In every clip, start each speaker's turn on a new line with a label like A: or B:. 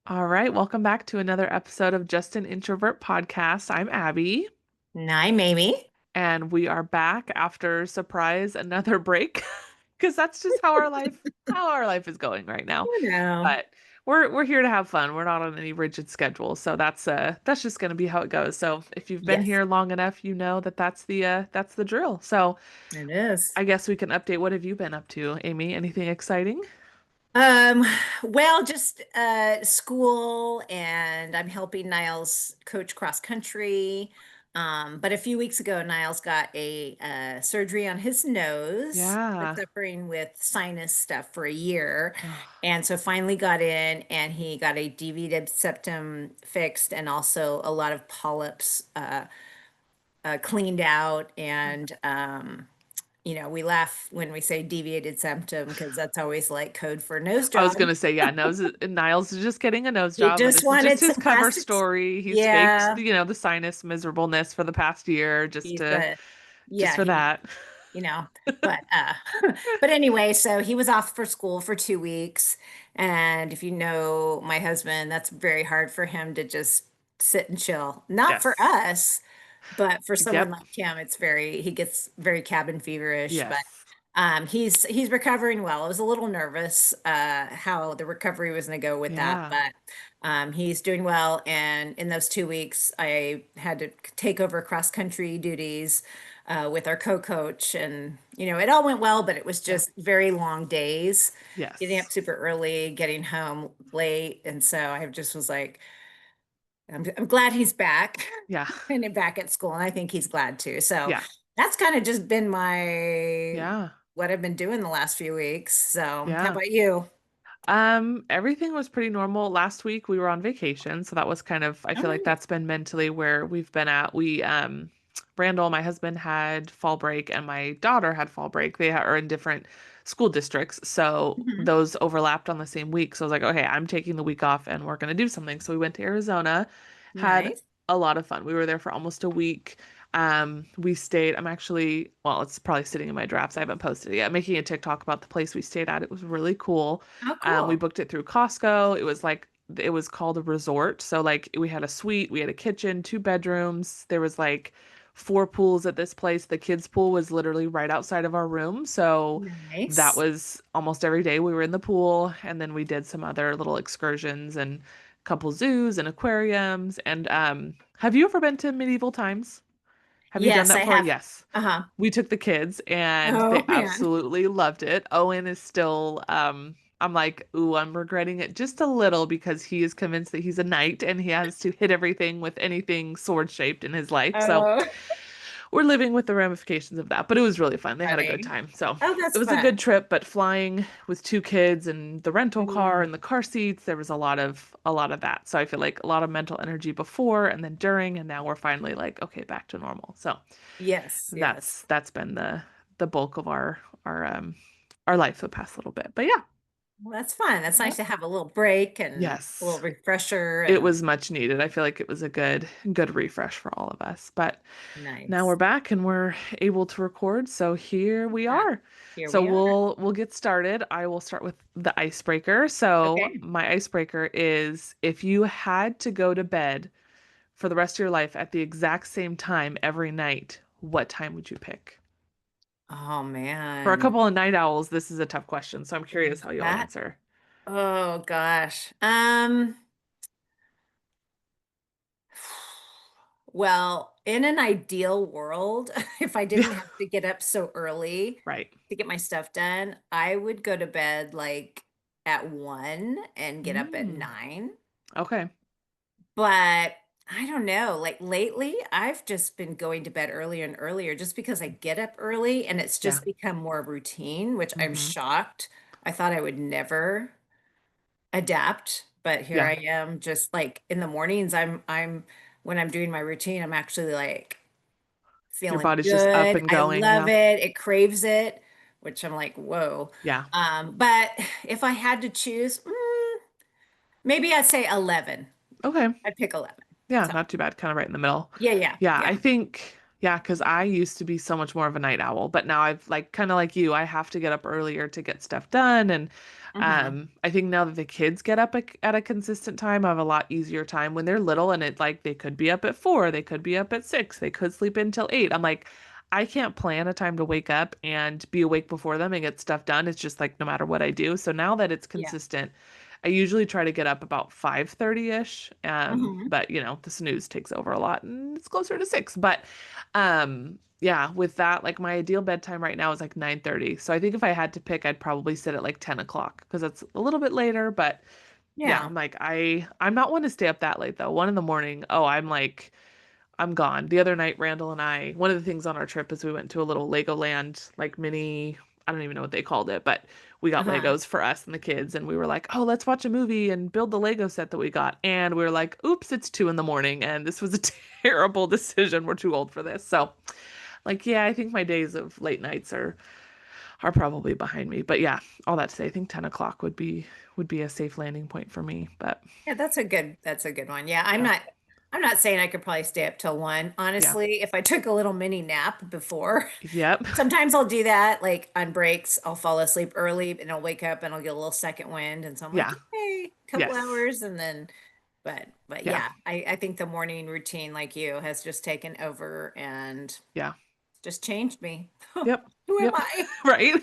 A: All right, welcome back to another episode of Just an Introvert podcast. I'm Abbie,
B: I'm Amy.
A: and we are back after surprise another break because that's just how our life is going right now.
B: You know,
A: But we're here to have fun. We're not on any rigid schedule, so that's just going to be how it goes. So if you've been
B: yes,
A: here long enough, you know that that's the drill. So
B: it is.
A: I guess we can update. What have you been up to, Amy? Anything exciting?
B: Um, well, just school and I'm helping Niles coach cross country. But a few weeks ago, Niles got a surgery on his nose. He was
A: Yeah.
B: suffering with sinus stuff for a year.
A: Ugh.
B: And so finally got in and he got a deviated septum fixed and also a lot of polyps cleaned out and we laugh when we say deviated septum because that's always like code for nose
A: I
B: job.
A: was gonna say, yeah, Niles is just getting a nose
B: He
A: job, and
B: just
A: this is just
B: wanted
A: his
B: some
A: cover
B: plastics.
A: story. He's faked,
B: Yeah,
A: the sinus miserableness for the past year
B: he's the
A: just
B: yeah,
A: for
B: he
A: that.
B: you know, but but anyway, so he was off for school for 2 weeks. And if you know my husband, that's very hard for him to just sit and chill. Not for
A: Yes.
B: us, but for someone
A: Yep.
B: like him, he gets very cabin feverish. But
A: Yes.
B: he's recovering well. I was a little nervous how the recovery was going to go with that,
A: Yeah.
B: but he's doing well. And in those 2 weeks, I had to take over cross country duties with our co-coach, and it all went well, but it was
A: Yeah.
B: just very long days, getting
A: Yes.
B: up super early, getting home late, and so I just was like, I'm glad he's back
A: Yeah.
B: and back at school, and I think he's glad too. So
A: Yeah.
B: that's kind of just been my
A: Yeah.
B: what I've been doing the last few weeks. So how
A: Yeah.
B: about you?
A: Everything was pretty normal. Last week we were on vacation, so that was kind of, I
B: Oh,
A: feel like
B: nice.
A: that's been mentally where we've been at. Randall, my husband, had fall break and my daughter had fall break. Are in different school districts, so
B: Mhm.
A: those overlapped on the same week. So I was like, okay, I'm taking the week off and we're gonna do something. So we went to Arizona, had
B: Nice.
A: a lot of fun. We were there for almost a week. We stayed, well, it's probably sitting in my drafts. I haven't posted it yet. Making a TikTok about the place we stayed at. It was really cool.
B: Oh,
A: We
B: cool.
A: booked it through Costco. It was called a resort. So like we had a suite, we had a kitchen, two bedrooms. There was like four pools at this place. The kids' pool was literally right outside of our room. So that
B: Nice.
A: was almost every day we were in the pool. And then we did some other little excursions and a couple zoos and aquariums. And have you ever been to medieval times? Have you done
B: Yes,
A: that
B: I
A: before?
B: have.
A: Yes.
B: Uh-huh.
A: We took the kids and they
B: Oh man.
A: absolutely loved it. Owen is still, I'm like, ooh, I'm regretting it just a little because he is convinced that he's a knight and he has to hit everything with anything sword shaped in his life. So
B: Oh,
A: we're living with the ramifications of that, but it was really fun. They had a good
B: funny.
A: time. So
B: Oh,
A: it
B: that's
A: was a good
B: fun.
A: trip, but flying with two kids and the rental car
B: Mm,
A: and the car seats, there was a lot of that. So I feel like a lot of mental energy before and then during, and now we're finally like, okay, back to normal. So
B: yes, yes.
A: that's been the bulk of our life the past little bit. But yeah.
B: Well, that's fun. That's nice
A: Yep.
B: to have a little break and a little
A: Yes.
B: refresher
A: It
B: and
A: was much needed. I feel like it was a good refresh for all of us. But now we're
B: nice.
A: back and we're able to record, so here we
B: Yeah,
A: are.
B: here
A: So
B: we are.
A: we'll get started. I will start with the icebreaker. So
B: Okay.
A: my icebreaker is if you had to go to bed for the rest of your life at the exact same time every night, what time would you pick?
B: Oh
A: For a
B: man.
A: couple of night owls, this is a tough question, so I'm curious how you'll
B: That,
A: answer.
B: oh gosh. Well, in an ideal world, if I
A: Yeah,
B: didn't have to get up so early
A: right.
B: to get my stuff done, I would go to bed like at 1 and get up at
A: Mm,
B: 9.
A: okay.
B: But I don't know, like lately, I've just been going to bed earlier and earlier just because I get up early and it's
A: Yeah.
B: just become more routine, which I'm
A: Hmm.
B: shocked. I thought I would never adapt, but here
A: Yeah.
B: I am just like in the mornings I'm when I'm doing my routine, I'm actually like
A: Your
B: feeling
A: body's just up
B: good.
A: and
B: I
A: going.
B: love
A: Yeah.
B: it. It craves it, which I'm like, whoa.
A: Yeah.
B: But if I had to choose, maybe I'd say 11.
A: Okay.
B: I'd pick 11.
A: Yeah,
B: So
A: not too bad. Kind of right in the middle.
B: yeah, yeah,
A: Yeah, I
B: yeah.
A: think. Yeah, because I used to be so much more of a night owl, but now I've like kind of like you, I have to get up earlier to get stuff done. And
B: Hmm.
A: I think now that the kids get up at a consistent time, I have a lot easier time when they're little and it like they could be up at 4, they could be up at 6, they could sleep until 8. I'm like, I can't plan a time to wake up and be awake before them and get stuff done. It's just like no matter what I do. So now that it's
B: Yeah.
A: consistent, I usually try to get up about 5:30-ish.
B: Hmm.
A: But the snooze takes over a lot and it's closer to 6. But yeah, with that, like my ideal bedtime right now is like 9:30. So I think if I had to pick, I'd probably sit at like 10 o'clock because it's a little bit later. But yeah,
B: Yeah.
A: I'm like, I'm not one to stay up that late though. 1 in the morning, oh, I'm gone. The other night, Randall and I, one of the things on our trip is we went to a little Legoland, like mini, I don't even know what they called it, but we got
B: Uh-huh.
A: Legos for us and the kids. And we were like, oh, let's watch a movie and build the Lego set that we got. And we were like, oops, it's 2 in the morning. And this was a terrible decision. We're too old for this. So, like, yeah, I think my days of late nights are probably behind me. But yeah, all that to say, I think 10 o'clock would be a safe landing point for me. But
B: Yeah, that's a good one. Yeah,
A: yeah,
B: I'm not saying I could probably stay up till 1.
A: yeah,
B: Honestly, if I took a little mini nap before,
A: yep,
B: sometimes I'll do that. Like on breaks, I'll fall asleep early and I'll wake up and I'll get a little second wind. And so I'm like,
A: yeah,
B: hey, a couple
A: yes,
B: hours and then but
A: yeah,
B: yeah, I think the morning routine like you has just taken over and
A: yeah.
B: just changed me.
A: Yep.
B: Who am
A: Yep.
B: I?
A: Right.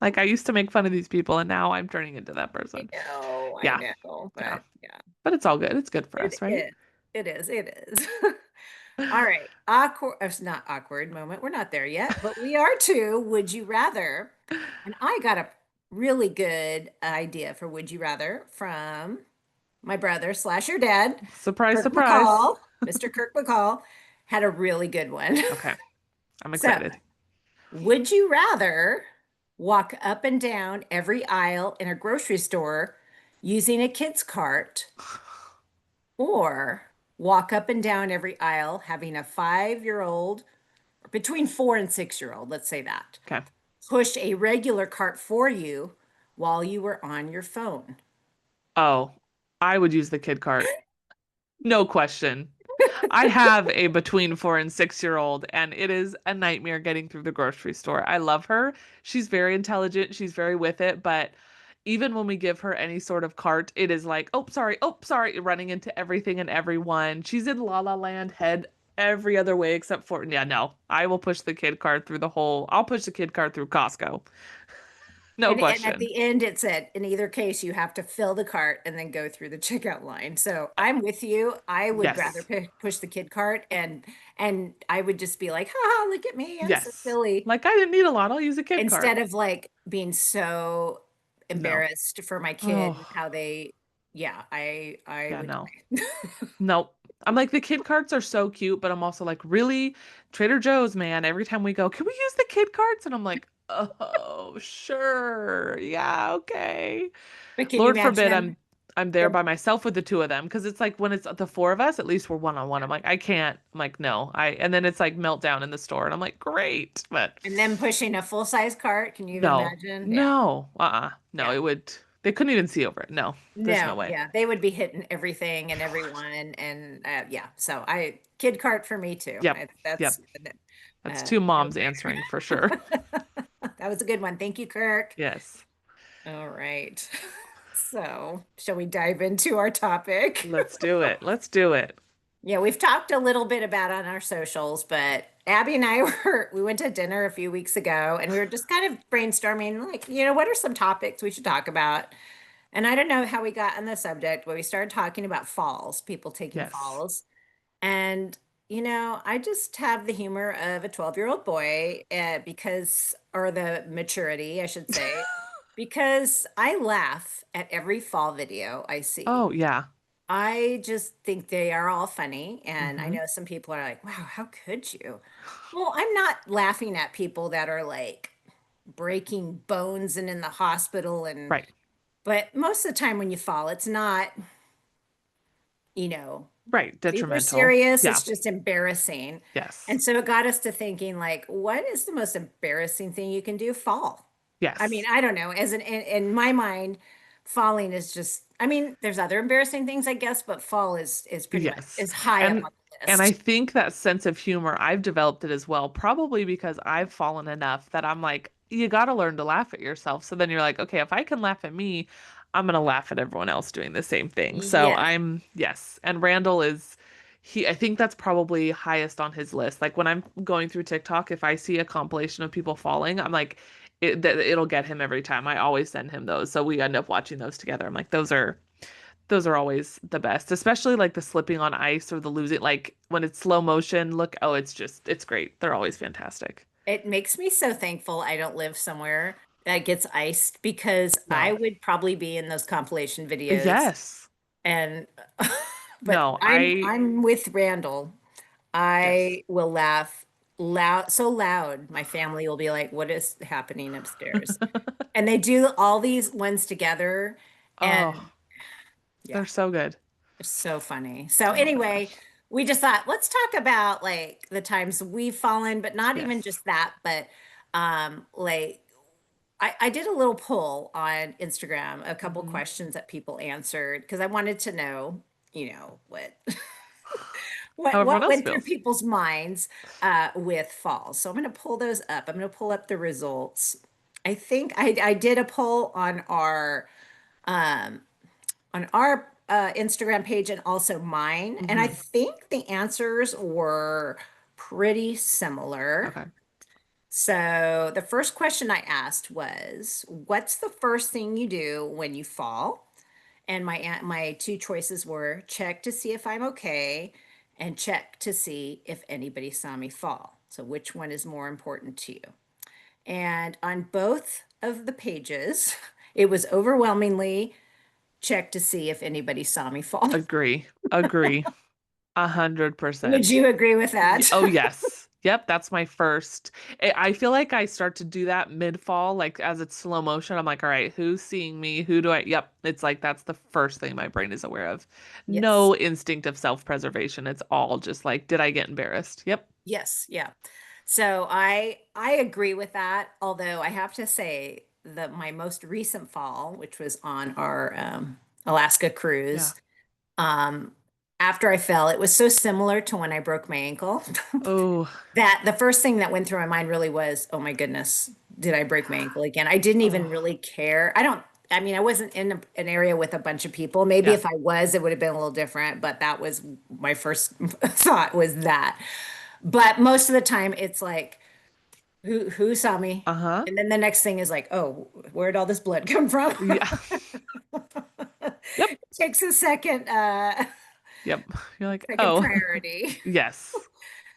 A: Like I used to make fun of these people and now I'm turning into that person.
B: I
A: Yeah.
B: know,
A: Yeah.
B: but yeah,
A: But it's all good. It's good for
B: it
A: us, right?
B: is. It is. All right. Awkward, it's not awkward moment. We're not there yet, but we are too. Would you rather? And I got a really good idea for would you rather from my brother slash your dad,
A: Surprise,
B: Kirk
A: surprise.
B: McCall. Mr. Kirk McCall had a really good one.
A: Okay. I'm
B: So,
A: excited.
B: would you rather walk up and down every aisle in a grocery store using a kid's cart or walk up and down every aisle having a 5 year old, between 4 and 6 year old, let's say that,
A: Okay.
B: push a regular cart for you while you were on your phone?
A: Oh, I would use the kid cart. No question. I have a between 4 and 6-year-old, and it is a nightmare getting through the grocery store. I love her. She's very intelligent. She's very with it, but even when we give her any sort of cart, it is like, oh, sorry, running into everything and everyone. She's in La La Land head every other way except for, yeah, no, I will push the kid cart through I'll push the kid cart through Costco. No
B: And at
A: question.
B: the end, it said, in either case, you have to fill the cart and then go through the checkout line. So I'm with you. I would rather
A: Yes.
B: push the kid cart and I would just be like, ha, look at me, I'm so
A: Yes.
B: silly.
A: Like I didn't need a lot. I'll use a kid
B: Instead
A: cart.
B: of like being so
A: No.
B: embarrassed for my kid and
A: Oh,
B: how they, yeah, I
A: yeah,
B: would
A: no.
B: die.
A: Nope. I'm like, the kid carts are so cute, but I'm also like, really? Trader Joe's, man, every time we go, can we use the kid carts? And I'm like, oh, sure. Yeah, okay.
B: But can you
A: Lord forbid
B: imagine
A: I'm there
B: the
A: by myself with the two of them because it's like when it's the four of us, at least we're one on one. I'm like, I can't. I'm like, no. And then it's like meltdown in the store and I'm like, great. But
B: and them pushing a full size cart? Can you even
A: no.
B: imagine? Yeah.
A: No. No,
B: Yeah.
A: it would they couldn't even see over it. No. There's no
B: No,
A: way.
B: yeah, they would be hitting everything and everyone, and yeah. So I kid cart for me too.
A: Yep.
B: That's
A: Yep. That's two
B: no
A: moms answering for sure.
B: brainer. That was a good one. Thank you, Kirk.
A: Yes.
B: All right. So, shall we dive into our topic?
A: Let's do it. Let's do it.
B: Yeah, we've talked a little bit about on our socials, but Abby and I we went to dinner a few weeks ago and we were just kind of brainstorming, like, what are some topics we should talk about? And I don't know how we got on the subject, but we started talking about falls, people taking
A: Yes.
B: falls. And, I just have the humor of a 12-year-old boy or the maturity, I should say, because I laugh at every fall video I see.
A: Oh, yeah.
B: I just think they are all funny. And I
A: Hmm.
B: know some people are like, wow, how could you? Well, I'm not laughing at people that are like breaking bones and in the hospital
A: Right.
B: but most of the time when you fall, it's not, you know,
A: Right.
B: super
A: Detrimental.
B: serious.
A: Yeah.
B: It's just embarrassing.
A: Yes.
B: And so it got us to thinking, like, what is the most embarrassing thing you can do? Fall. I mean,
A: Yes.
B: I don't know. In my mind, falling is just, I mean, there's other embarrassing things, I guess, but fall is pretty much
A: Yes.
B: is high up
A: And
B: on the
A: and I
B: list.
A: think that sense of humor, I've developed it as well, probably because I've fallen enough that I'm like, you got to learn to laugh at yourself. So then you're like, okay, if I can laugh at me, I'm gonna laugh at everyone else doing the same thing. So
B: Yes.
A: I'm, yes. And Randall is I think that's probably highest on his list. Like when I'm going through TikTok, if I see a compilation of people falling, I'm like, it'll get him every time. I always send him those. So we end up watching those together. I'm like, those are always the best, especially like the slipping on ice or the losing, like when it's slow motion. Look, oh, it's great. They're always fantastic.
B: It makes me so thankful I don't live somewhere that gets iced because I
A: No.
B: would probably be in those compilation videos
A: Yes.
B: and but
A: No,
B: I'm with Randall.
A: yes.
B: I will laugh loud, so loud. My family will be like, "What is happening upstairs?" And they do all these ones together, and
A: Oh,
B: yeah,
A: they're so good.
B: it's so funny. So
A: Oh my
B: anyway,
A: gosh.
B: we just thought let's talk about like the times we've fallen, but not even
A: Yes.
B: just that, but like I did a little poll on Instagram, a couple
A: Hmm.
B: questions that people answered because I wanted to know, what
A: How everyone
B: what
A: else
B: went through
A: feels.
B: people's minds with fall. So I'm going to pull those up. I'm going to pull up the results. I think I did a poll um, on our Instagram page and also mine, and I
A: Hmm.
B: think the answers were pretty similar.
A: Okay.
B: So the first question I asked was, "What's the first thing you do when you fall?" And my two choices were check to see if I'm okay and check to see if anybody saw me fall. So which one is more important to you? And on both of the pages, it was overwhelmingly check to see if anybody saw me fall.
A: Agree. Agree. 100%.
B: Would you agree with that?
A: Oh, yes. Yep, that's my first. I feel like I start to do that mid-fall, like as it's slow motion. I'm like, all right, who's seeing me? Who do I? Yep, it's like that's the first thing my brain is aware of.
B: Yes.
A: No instinct of self-preservation. It's all just like, did I get embarrassed? Yep.
B: Yes, yeah. So I agree with that, although I have to say that my most recent fall, which was on our Alaska
A: Yeah.
B: cruise, um, after I fell, it was so similar to when I broke my ankle
A: Oh,
B: that the first thing that went through my mind really was, oh my goodness, did I break my ankle again? I didn't even
A: oh,
B: really care. I mean, I wasn't in an area with a bunch of people. Maybe
A: yeah.
B: if I was, it would have been a little different, but that was my first thought was that. But most of the time it's like, who saw me?
A: Uh-huh.
B: And then the next thing is like, oh, where'd all this blood come from?
A: Yeah. Yep.
B: It takes a second
A: Yep. You're like,
B: second
A: oh,
B: priority.
A: yes.
B: So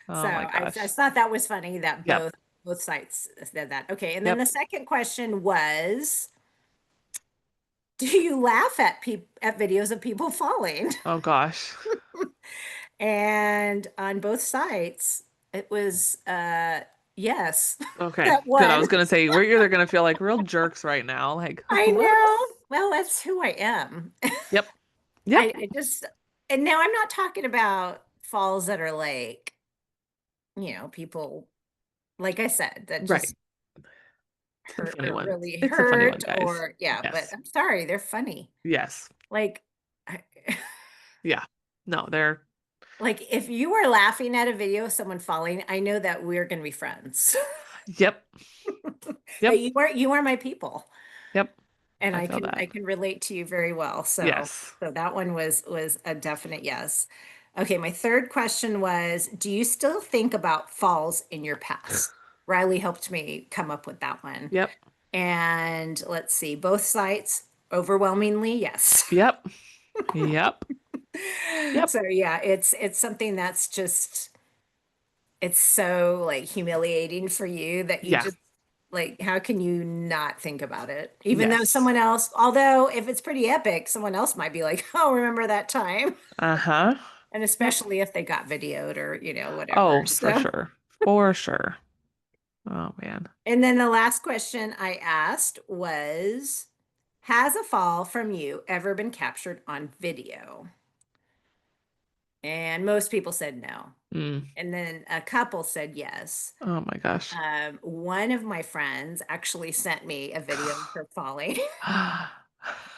A: Oh my
B: I
A: gosh.
B: thought that was funny that
A: Yep.
B: both sites said that. Okay, and then the
A: Yep.
B: second question was, do you laugh at videos of people falling?
A: Oh gosh.
B: And on both sites, it was yes,
A: Okay,
B: that
A: good. I
B: one.
A: was gonna say we're either gonna feel like real jerks right now, like,
B: I know.
A: whoops.
B: Well, that's who I am.
A: Yep. Yep.
B: I just, and now I'm not talking about falls that are like, people, like I said, that
A: Right.
B: just
A: It's the
B: hurt
A: funny
B: or
A: one.
B: really
A: It's the funny one,
B: hurt,
A: guys.
B: or yeah, but
A: Yes.
B: I'm sorry, they're funny.
A: Yes.
B: Like, I,
A: Yeah. No, they're
B: like if you are laughing at a video of someone falling, I know that we're going to be friends.
A: yep.
B: That
A: Yep.
B: you are my people.
A: Yep.
B: And
A: I feel
B: I
A: that.
B: can relate to you very well.
A: Yes.
B: So that one was a definite yes. Okay, my third question was, do you still think about falls in your past? Riley helped me come up with that one.
A: Yep.
B: And let's see, both sites overwhelmingly yes.
A: Yep. Yep. Yep.
B: So yeah, it's something that's just it's so like humiliating for you that you
A: Yeah.
B: just like, how can you not think about it? Even though
A: Yes.
B: someone else, although if it's pretty epic, someone else might be like, oh, remember that time?
A: Uh-huh.
B: And
A: Yep.
B: especially if they got videoed or, whatever.
A: Oh, for
B: So,
A: sure. For sure. Oh man.
B: and then the last question I asked was, has a fall from you ever been captured on video? And most people said no.
A: Mm.
B: And then a couple said yes.
A: Oh my gosh.
B: One of my friends actually sent me a video of her falling.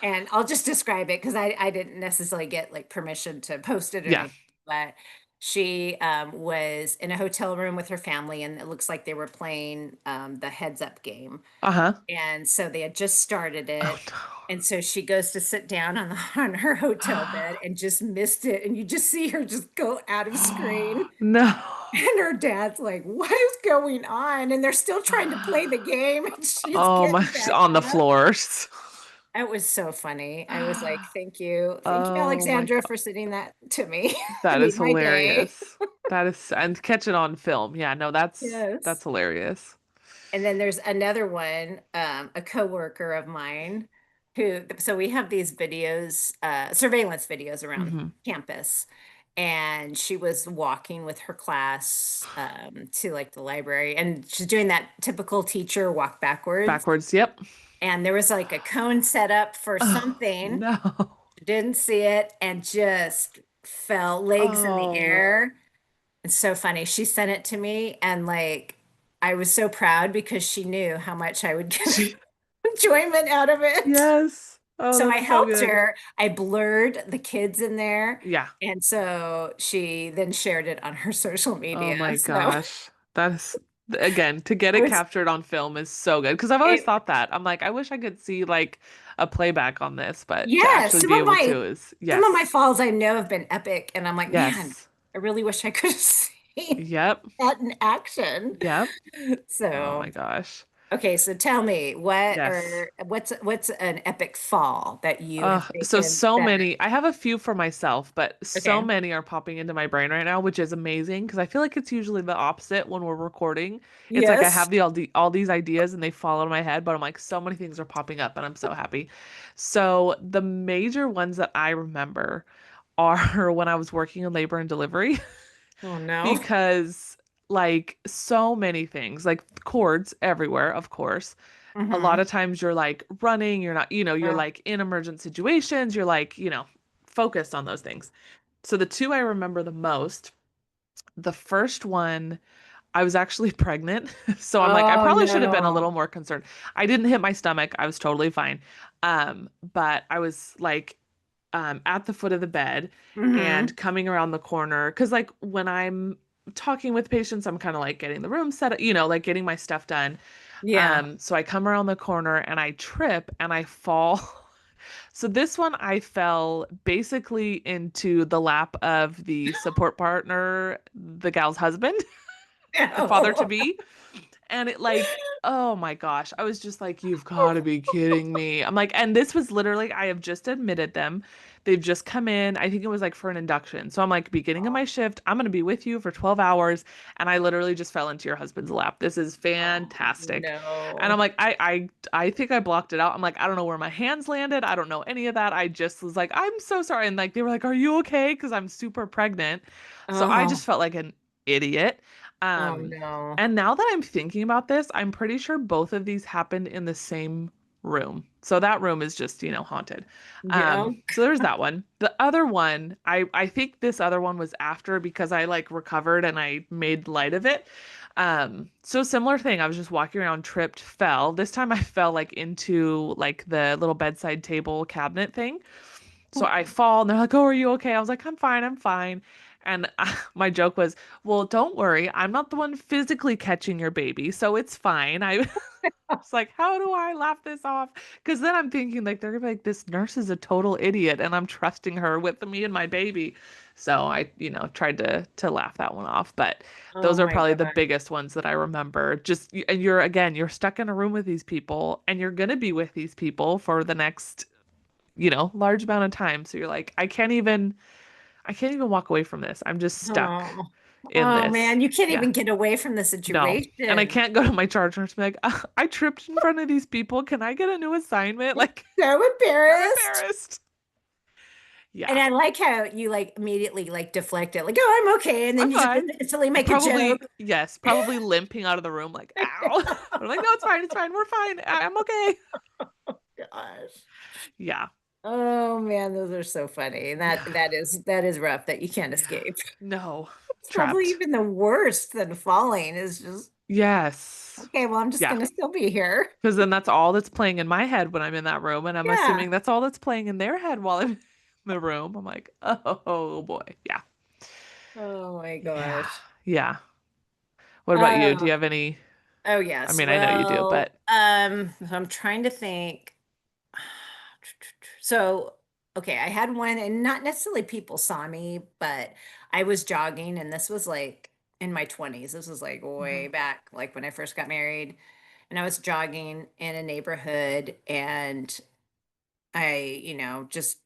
B: And I'll just describe it because I didn't necessarily get like permission to post it or
A: Yeah.
B: anything, but she was in a hotel room with her family, and it looks like they were playing the Heads Up game.
A: Uh-huh.
B: And so they had just started
A: Oh
B: it. And so she goes to sit down on on her hotel bed and just missed it. And you just see her just go out of screen.
A: no. No.
B: And her dad's like, "What is going on?" And they're still trying to play the game, and she's
A: Oh my,
B: getting back
A: on the
B: up.
A: floors.
B: It was so funny. I was like, "Thank you. Thank you,
A: Oh my
B: Alexandra,
A: God.
B: for sending that to me. It
A: That
B: made
A: is
B: my day."
A: hilarious. That is, and catch it on film. Yeah, no, that's
B: Yes.
A: hilarious.
B: And then there's another one, a coworker of mine who, so we have these videos, surveillance videos around
A: Hmm.
B: campus. And she was walking with her class to like the library, and she's doing that typical teacher walk backwards.
A: Backwards, yep.
B: And there was like a cone set up for
A: Oh,
B: something.
A: no.
B: Didn't see it and just fell legs in the
A: Oh,
B: air. It's so funny. She sent it to me, and like I was so proud because she knew how much I would get
A: she,
B: enjoyment out of it.
A: yes. Oh,
B: So I
A: that's so
B: helped
A: good.
B: her. I blurred the kids in there.
A: Yeah.
B: And so she then shared it on her social
A: Oh
B: media.
A: my
B: So
A: gosh. That is, again, to get
B: it
A: it
B: was
A: captured on film is so good. Because I've always
B: it
A: thought that. I'm like, I wish I could see like a playback on this, but to
B: yeah,
A: actually be able to is,
B: some of my
A: yes.
B: falls I know have been epic. And I'm like, man,
A: Yes.
B: I really wish I could have seen
A: Yep.
B: that in action.
A: Yep. Oh
B: So
A: my gosh.
B: okay, so tell me,
A: Yes.
B: what's an epic fall that you have taken
A: So
B: that
A: many. I have a few for myself, but so
B: okay.
A: many are popping into my brain right now, which is amazing because I feel like it's usually the opposite when we're recording. It's like I
B: Yes.
A: have all these ideas and they fall out of my head, but I'm like so many things are popping up and I'm so happy. So the major ones that I remember are when I was working in labor and delivery
B: Oh no.
A: because like so many things, like cords everywhere, of course. A lot
B: Mm-hmm.
A: of times you're like running, you're not, you're
B: Oh,
A: like in emergent situations, you're like, focused on those things. So the two I remember the most, the first one, I was actually pregnant. So I'm like, I
B: oh
A: probably should have been a little
B: no.
A: more concerned. I didn't hit my stomach. I was totally fine. But I was like at the foot of the bed
B: Mm-hmm.
A: and coming around the corner. Cause like when I'm talking with patients, I'm kind of like getting the room set up, like getting my stuff done.
B: Yeah.
A: So I come around the corner and I trip and I fall. So this one I fell basically into the lap of the support partner, the gal's husband, the father to
B: No.
A: be. And it like, oh my gosh, I was just like, you've got to be kidding me. I'm like, and this was literally, I have just admitted them. They've just come in. I think it was like for an induction. So I'm like, beginning of my shift, I'm going to be with you for 12 hours. And I literally just fell into your husband's lap. This is
B: Oh
A: fantastic. And I'm
B: no.
A: like, I think I blocked it out. I'm like, I don't know where my hands landed. I don't know any of that. I just was like, I'm so sorry. And like, they were like, are you okay? Because I'm super pregnant. So I
B: Oh,
A: just felt like an idiot.
B: oh
A: Um,
B: no.
A: and now that I'm thinking about this, I'm pretty sure both of these happened in the same room. So that room is just, haunted.
B: Yeah.
A: So there's that one. The other one, I think this other one was after because I like recovered and I made light of it. So similar thing. I was just walking around, tripped, fell. This time I fell like into like the little bedside table cabinet thing. So I fall and they're like, "Oh, are you okay?" I was like, "I'm fine, I'm fine." And my joke was, "Well, don't worry, I'm not the one physically catching your baby, so it's fine." I was like, "How do I laugh this off?" Because then I'm thinking like they're gonna be like, "This nurse is a total idiot," and I'm trusting her with me and my baby. So I, tried to laugh that one off. But
B: Oh
A: those are
B: my
A: probably the
B: God.
A: biggest ones that I remember. Just and you're again, you're stuck in a room with these people, and you're gonna be with these people for the next large amount of time. So you're like, I can't even walk away from this. I'm just stuck
B: Oh.
A: in
B: Oh
A: this.
B: man, you can't
A: Yeah.
B: even get away from the
A: No. And I
B: situation.
A: can't go to my charge nurse and be like, I tripped in front of these people. Can I get a new assignment? Like,
B: So
A: I'm
B: embarrassed.
A: embarrassed.
B: And
A: Yeah.
B: I like how you like immediately like deflect it, like, oh, I'm okay. And then
A: I'm
B: you just
A: fine.
B: instantly make a
A: Probably,
B: joke.
A: yes, probably limping out of the room like, ow. But I'm like, no, it's fine. It's fine. We're fine. I'm okay.
B: Gosh.
A: Yeah.
B: Oh man, those are so funny. And
A: Yeah.
B: that is rough that you can't
A: Yeah.
B: escape.
A: No.
B: It's probably
A: Trapped.
B: even the worst than falling is just
A: Yes.
B: Okay, well, I'm just
A: Yeah.
B: gonna still be here.
A: Because then that's all that's playing in my head when I'm in that room. And I'm
B: Yeah.
A: assuming that's all that's playing in their head while I'm in the room. I'm like, oh boy. Yeah.
B: Oh my
A: Yeah.
B: gosh.
A: Yeah. What about you? Do
B: Uh,
A: you have any?
B: oh
A: I
B: yes.
A: mean, I know you do,
B: Well,
A: but
B: so I'm trying to think. So, okay, I had one, and not necessarily people saw me, but I was jogging, and this was like in my 20s. This was like way
A: Mhm.
B: back, like when I first got married. And I was jogging in a neighborhood, and just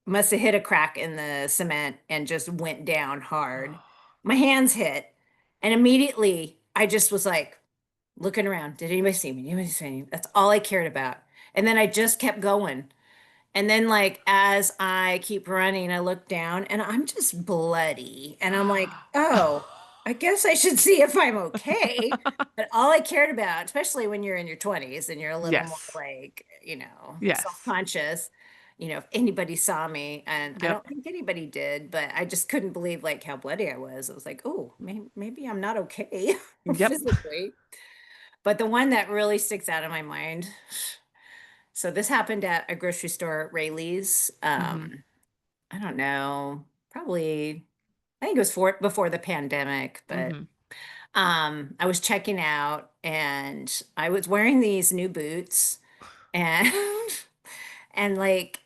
B: must have hit a crack in the cement and just went down hard. My hands hit, and immediately I just was like looking around. Did anybody see me? Did anybody see me? That's all I cared about. And then I just kept going. And then, like, as I keep running, I look down and I'm just bloody. And I'm like, oh, I guess I should see if I'm okay. But all I cared about, especially when you're in your 20s and you're a little more
A: Yes.
B: like,
A: Yes.
B: self-conscious, if anybody saw me, and I
A: Yep.
B: don't think anybody did, but I just couldn't believe like how bloody I was. I was like, oh, maybe I'm not okay
A: Yep.
B: physically. But the one that really sticks out in my mind, so this happened at a grocery store, Rayleigh's.
A: Hmm.
B: I don't know, probably I think it was before the pandemic, but
A: Hmm.
B: I was checking out and I was wearing these new boots, and and like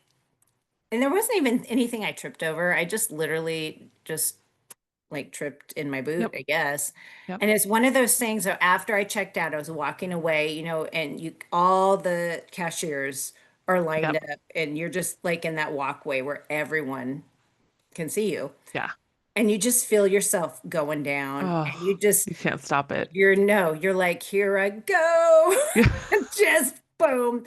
B: and there wasn't even anything I tripped over. I just literally just like tripped in my boot,
A: Yep.
B: I guess.
A: Yep.
B: And it's one of those things that after I checked out, I was walking away, and all the cashiers are lined
A: Yep.
B: up, and you're just like in that walkway where everyone can see you.
A: Yeah.
B: And you just feel yourself going down, and
A: Oh, you can't stop it.
B: you're like, here I go.
A: Yeah.
B: And just boom.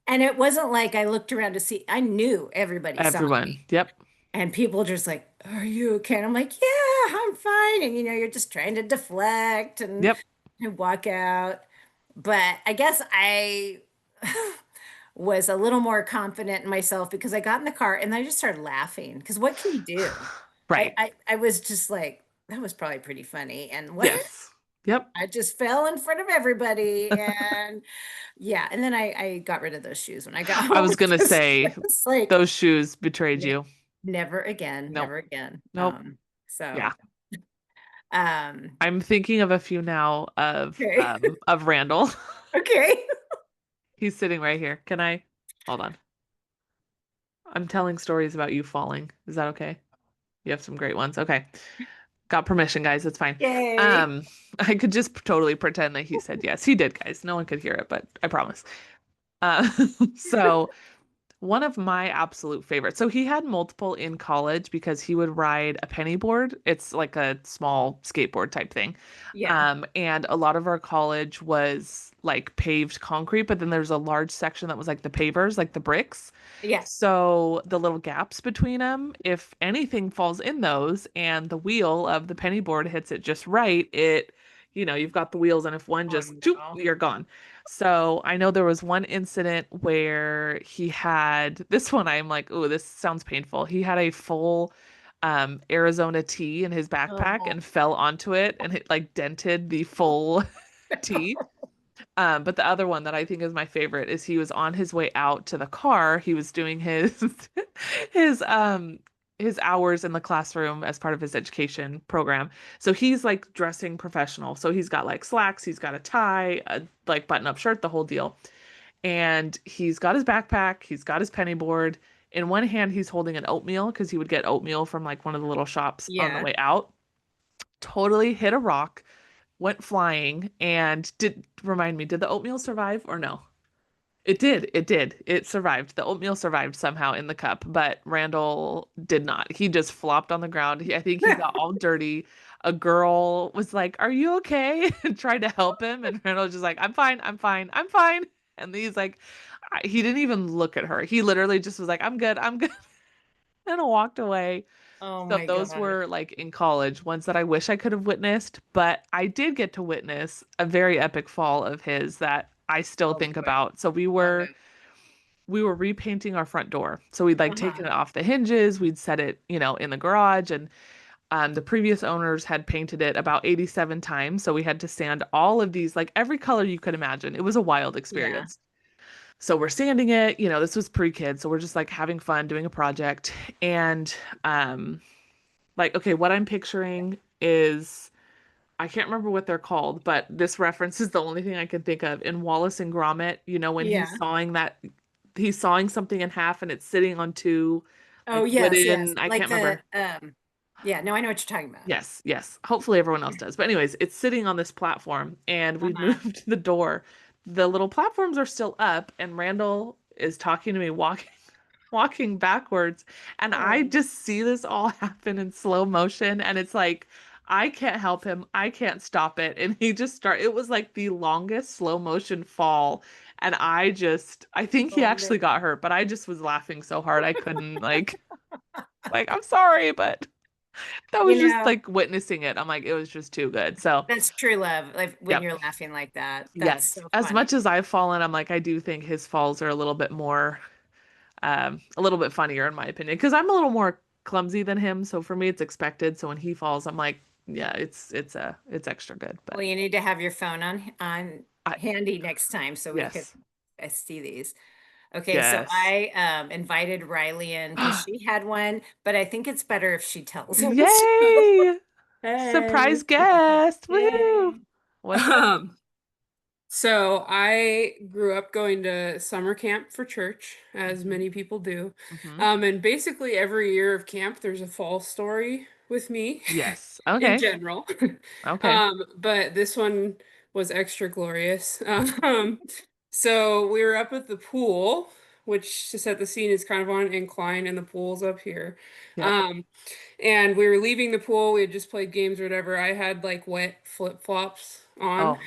B: And it wasn't like I looked around to see, I knew everybody saw
A: Everyone.
B: me.
A: Yep.
B: And people just like, are you okay? And I'm like, yeah, I'm fine. And you're just trying to deflect
A: Yep.
B: and walk out. But I guess I was a little more confident in myself because I got in the car and I just started laughing. Because what can you do? I,
A: Right.
B: I I was just like, that was probably pretty funny. And what
A: Yes. Yep.
B: I just fell in front of everybody. And yeah, and then I got rid of those shoes when I got
A: I
B: home
A: was gonna
B: because
A: say
B: it's like,
A: those shoes betrayed
B: ne-
A: you.
B: never again,
A: Nope.
B: never again.
A: Nope. Yeah.
B: So um
A: I'm thinking of a few now
B: okay.
A: of Randall.
B: Okay.
A: He's sitting right here. Can I? Hold on. I'm telling stories about you falling. Is that okay? You have some great ones. Okay. Got permission, guys. It's fine.
B: Yay.
A: Um, I could just totally pretend that he said yes. He did, guys. No one could hear it, but I promise. Uh, so one of my absolute favorites. So he had multiple in college because he would ride a penny board. It's like a small skateboard type thing.
B: Yeah.
A: And a lot of our college was like paved concrete, but then there's a large section that was like the pavers, like the bricks.
B: Yeah.
A: So the little gaps between them, if anything falls in those and the wheel of the penny board hits it just right, you've got the wheels, and if one
B: Oh
A: just, choop,
B: no.
A: you're gone. So I know there was one incident where he had this one. I'm like, oh, this sounds painful. He had a full Arizona tea in his backpack
B: Oh.
A: and fell onto it, and it like dented the full tea. But the other one that I think is my favorite is he was on his way out to the car. He was doing his his um his hours in the classroom as part of his education program. So he's like dressing professional. So he's got like slacks, he's got a tie, a like button-up shirt, the whole deal. And he's got his backpack, he's got his penny board. In one hand, he's holding an oatmeal because he would get oatmeal from like one of the little shops on the
B: Yeah.
A: way out. Totally hit a rock, went flying, and did remind me, did the oatmeal survive or no? It did. It did. It survived. The oatmeal survived somehow in the cup, but Randall did not. He just flopped on the ground. I think he got all dirty. A girl was like, "Are you okay?" and tried to help him, and Randall was just like, "I'm fine. I'm fine. I'm fine." And he's like, he didn't even look at her. He literally just was like, "I'm good. I'm good," and walked away.
B: Oh
A: So
B: my
A: those
B: gosh.
A: were like in college, ones that I wish I could have witnessed, but I did get to witness a very epic fall of his that I still
B: Oh
A: think
B: boy.
A: about. So
B: Okay.
A: we were repainting our front door. So we'd like
B: Uh-huh.
A: taken it off the hinges, we'd set it, in the garage, and The previous owners had painted it about 87 times, so we had to sand all of these, like every color you could imagine. It was a wild
B: Yeah.
A: experience. So we're sanding it, this was pre-kid, so we're just like having fun doing a project. And like, okay, what I'm picturing is I can't remember what they're called, but this reference is the only thing I can think of. In Wallace and Gromit, when
B: Yeah.
A: he's sawing something in half and it's sitting on two
B: Oh,
A: like
B: yes, yes.
A: wooden, I
B: Like
A: can't remember.
B: yeah, no, I know what you're talking about.
A: Yes, yes. Hopefully everyone else does. But anyways, it's sitting on this platform and we've
B: Uh-huh.
A: moved the door. The little platforms are still up and Randall is talking to me walking backwards and I
B: Oh,
A: just see this all happen in slow motion and it's like I can't help him. I can't stop it. And he just it was like the longest slow motion fall and I think he
B: oh
A: actually
B: man.
A: got hurt, but I just was laughing so hard I couldn't like I'm sorry, but that
B: You
A: was just
B: know,
A: like witnessing it. I'm like, it was just too good. So,
B: that's true love. Like when
A: yep.
B: you're laughing like that, that's
A: Yes.
B: so
A: As
B: funny.
A: much as I've fallen, I'm like, I do think his falls are a little bit more, a little bit funnier in my opinion, because I'm a little more clumsy than him. So for me, it's expected. So when he falls, I'm like, yeah, it's extra good.
B: Well,
A: But
B: you need to have your phone on
A: I,
B: handy next time so we could
A: yes,
B: see these. Okay, so
A: yes.
B: I invited Riley in because she had one, but I think it's better if she tells us.
A: Yay!
B: Hey.
A: Surprise guest. Woohoo!
B: Hey.
A: What's up?
C: Um, so I grew up going to summer camp for church, as
A: Hmm.
C: many people do.
A: Hmm.
C: And basically every year of camp, there's a fall story with me
A: Yes.
C: in
A: Okay.
C: general.
A: Okay.
C: But this one was extra glorious. So we were up at the pool, which to set the scene is kind of on an incline, and the pool's up here.
A: Yep.
C: Um, and we were leaving the pool. We had just played games or whatever. I had like wet flip-flops on.
A: Oh,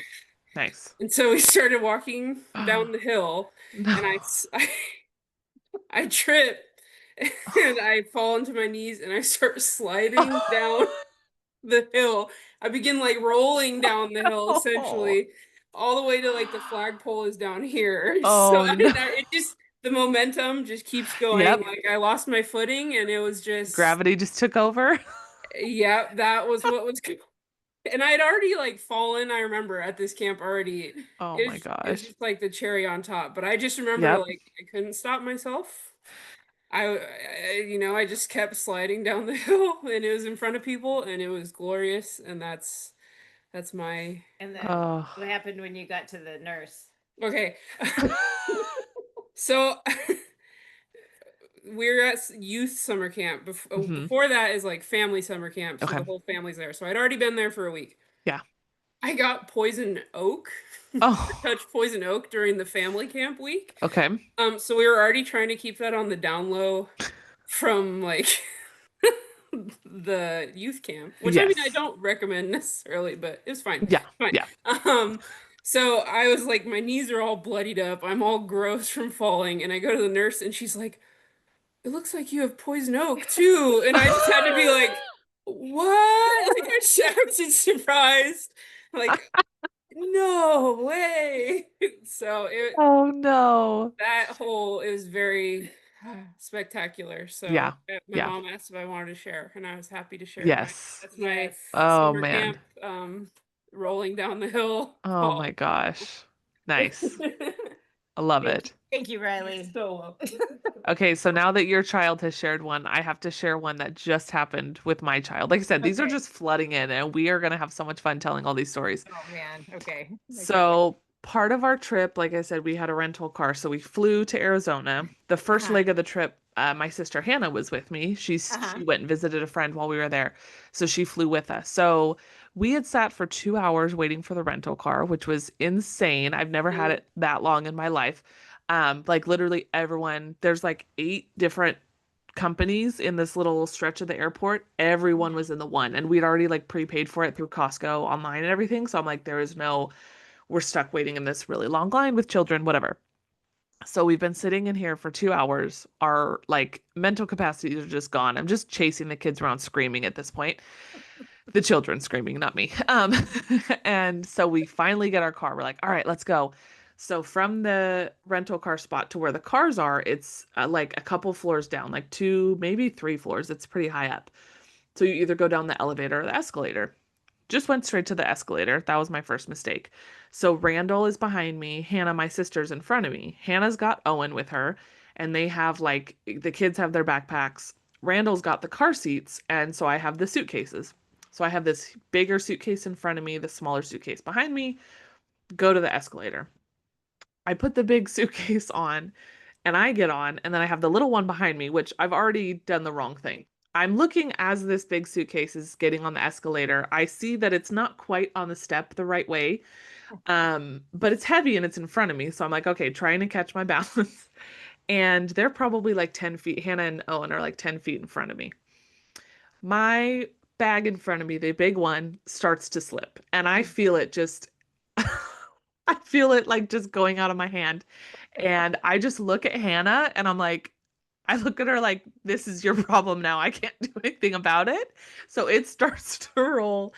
A: nice.
C: And so we started walking down the hill, and
A: No.
C: I trip and I fall into my knees and I start sliding down the hill. I begin like rolling down the hill
A: Oh,
C: essentially, all the way to like the flagpole is down here. So
A: oh no.
C: it just the momentum just keeps going.
A: Yep.
C: Like I lost my footing and it was just
A: Gravity just took over.
C: yeah, that was what was and I had already like fallen, I remember at this camp already.
A: Oh my
C: It was
A: gosh.
C: just like the cherry on top. But I just remember
A: Yep.
C: like I couldn't stop myself. I just kept sliding down the hill and it was in front of people and it was glorious and that's my
B: And then
A: Oh.
B: what happened when you got to the nurse?
C: okay. So we're at youth summer camp.
A: Hmm.
C: Before that is like family summer camp, so
A: Okay.
C: the whole family's there. So I'd already been there for a week.
A: Yeah.
C: I got poison oak. I
A: Oh.
C: touched poison oak during the family camp week.
A: Okay.
C: So we were already trying to keep that on the down low from like the youth camp, which I mean I
A: Yes.
C: don't recommend necessarily, but it was fine.
A: Yeah.
C: Fine.
A: Yeah.
C: Um, so I was like, my knees are all bloodied up. I'm all gross from falling, and I go to the nurse, and she's like, "It looks like you have poison oak too." And I just had to be like, "What?" Like I shouted, surprised, like, "No way!" So
A: Oh no.
C: that whole it was very spectacular. So
A: Yeah.
C: my
A: Yeah.
C: mom asked if I wanted to share, and I was happy to share.
A: Yes.
C: That's my
B: Yes.
A: Oh
C: summer camp
A: man.
C: rolling down the hill
A: Oh my
C: fall.
A: gosh. Nice. I love it.
B: Thank you,
C: You're
B: Riley.
C: so welcome.
A: Okay, so now that your child has shared one, I have to share one that just happened with my child. Like I said, these are
B: Okay.
A: just flooding in, and we are going to have so much fun telling all these stories.
B: Oh man. Okay. I can't wait.
A: So, part of our trip, like I said, we had a rental car. So, we flew to Arizona. The first
B: Uh-huh.
A: leg of the trip, my sister Hannah was with me.
B: Uh-huh.
A: She went and visited a friend while we were there. So, she flew with us. So, we had sat for 2 hours waiting for the rental car, which was insane. I've never had
C: Mm.
A: it that long in my life. Like literally everyone, there's like 8 different companies in this little stretch of the airport. Everyone was in the one, and we'd already like prepaid for it through Costco online and everything. So I'm like, there is no, we're stuck waiting in this really long line with children, whatever. So we've been sitting in here for 2 hours. Our like mental capacities are just gone. I'm just chasing the kids around screaming at this point. The children screaming, not me. And so we finally get our car. We're like, all right, let's go. So from the rental car spot to where the cars are, it's like a couple floors down, like two, maybe 3 floors. It's pretty high up. So you either go down the elevator or the escalator. Just went straight to the escalator. That was my first mistake. So Randall is behind me. Hannah, my sister's in front of me. Hannah's got Owen with her, and they have like the kids have their backpacks. Randall's got the car seats, and so I have the suitcases. So I have this bigger suitcase in front of me, the smaller suitcase behind me. Go to the escalator. I put the big suitcase on and I get on, and then I have the little one behind me, which I've already done the wrong thing. I'm looking as this big suitcase is getting on the escalator. I see that it's not quite on the step the right way, but it's heavy and it's in front of me. So I'm like, okay, trying to catch my balance. And they're probably like 10 feet. Hannah and Owen are like 10 feet in front of me. My bag in front of me, the big one, starts to slip, and I feel it just I feel it like just going out of my hand. And I just look at Hannah and I'm like, I look at her like, this is your problem now. I can't do anything about it. So it starts to roll.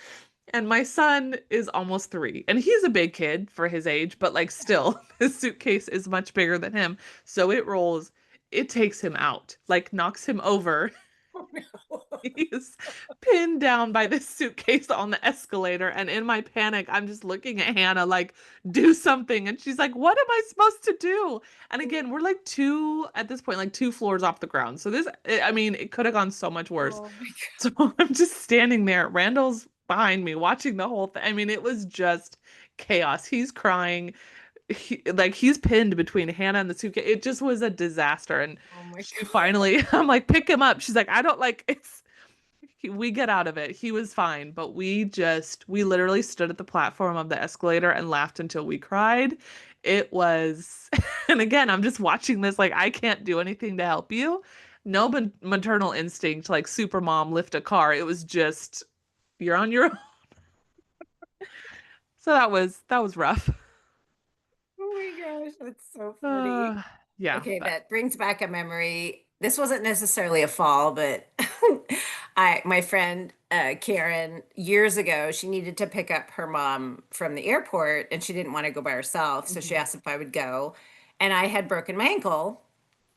A: And my son is almost 3, and he's a big kid for his age, but like still, his suitcase is much bigger than him. So it rolls, it takes him out, like knocks him over.
B: Oh, no.
A: He's pinned down by this suitcase on the escalator. And in my panic, I'm just looking at Hannah like, do something. And she's like, what am I supposed to do? And again, we're like at this point, like 2 floors off the ground. So I mean, it could have gone so much worse.
B: Oh my
A: So I'm just standing there. Randall's behind me watching the whole thing. I mean, it was just chaos. He's crying. He's pinned between Hannah and the suitcase. It just was a disaster. And
B: Oh my
A: she
B: God.
A: finally, I'm like, pick him up. She's like, I don't like it's we get out of it. He was fine, but we literally stood at the platform of the escalator and laughed until we cried. It was, and again, I'm just watching this like I can't do anything to help you. No maternal instinct like super mom lift a car. It was just you're on your own. So that was rough.
B: Oh my gosh, that's so funny.
A: Yeah,
B: Okay,
A: but
B: that brings back a memory. This wasn't necessarily a fall, but my friend Karen, years ago, she needed to pick up her mom from the airport and she didn't want to go by herself. So she
A: mhm,
B: asked if I would go. And I had broken my ankle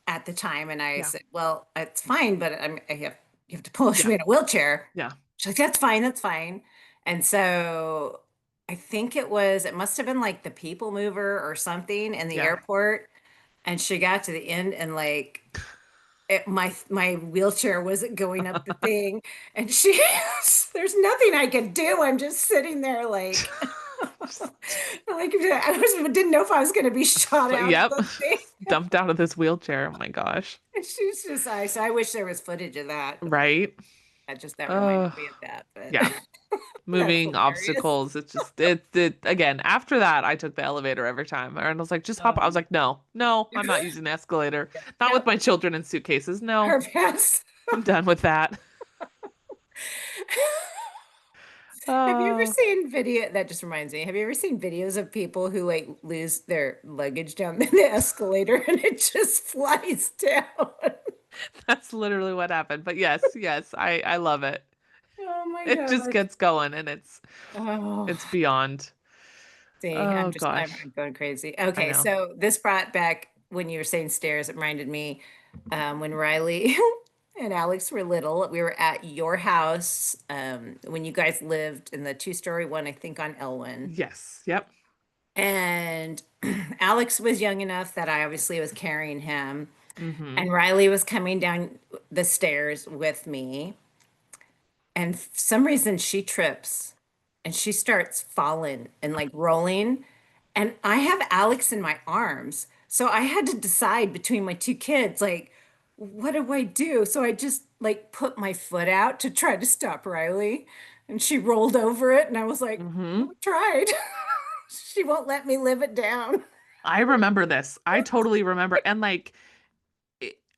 B: at the time. And I
A: yeah,
B: said, well, it's fine, but you have to push
A: yeah,
B: me in a wheelchair.
A: yeah.
B: She's like, that's fine, that's fine. And so I think it must have been like the people mover or something in the
A: Yeah.
B: airport. And she got to the end and like my wheelchair wasn't going up the thing. And there's nothing I could do. I'm just sitting there like, like didn't know if I was going to be shot
A: But
B: out of
A: yep,
B: the thing.
A: dumped out of this wheelchair. Oh my gosh.
B: And she's just, so I wish there was footage of that.
A: Right?
B: That reminded
A: Oh,
B: me of that, but
A: yeah.
B: that's
A: Moving
B: hilarious.
A: obstacles. It's just it again. After that, I took the elevator every time. And I was like, just hop. I was
B: Um,
A: like, no, no, I'm not using the escalator. Not with
B: no,
A: my children in suitcases. No,
B: her pass.
A: I'm done with that.
B: Have you ever
A: Oh,
B: seen video? That just reminds me. Have you ever seen videos of people who like lose their luggage down the escalator and it just flies down?
A: that's literally what happened. But yes, yes, I love it.
B: Oh my
A: It just
B: God.
A: gets going and
B: Oh,
A: it's beyond.
B: see,
A: Oh
B: I'm
A: gosh.
B: going crazy.
A: I
B: Okay,
A: know.
B: so this brought back when you were saying stairs, it reminded me when Riley and Alex were little, we were at your house when you guys lived in the two-story one, I think on Elwyn.
A: Yes. Yep.
B: And Alex was young enough that I obviously was carrying him.
A: Mm-hmm.
B: And Riley was coming down the stairs with me. And for some reason she trips and she starts falling and like rolling. And I have Alex in my arms. So I had to decide between my two kids, like, what do I do? So I just like put my foot out to try to stop Riley. And she rolled over it. And I was like,
A: Mm-hmm.
B: we tried. She won't let me live it down.
A: I remember this. I totally remember. And like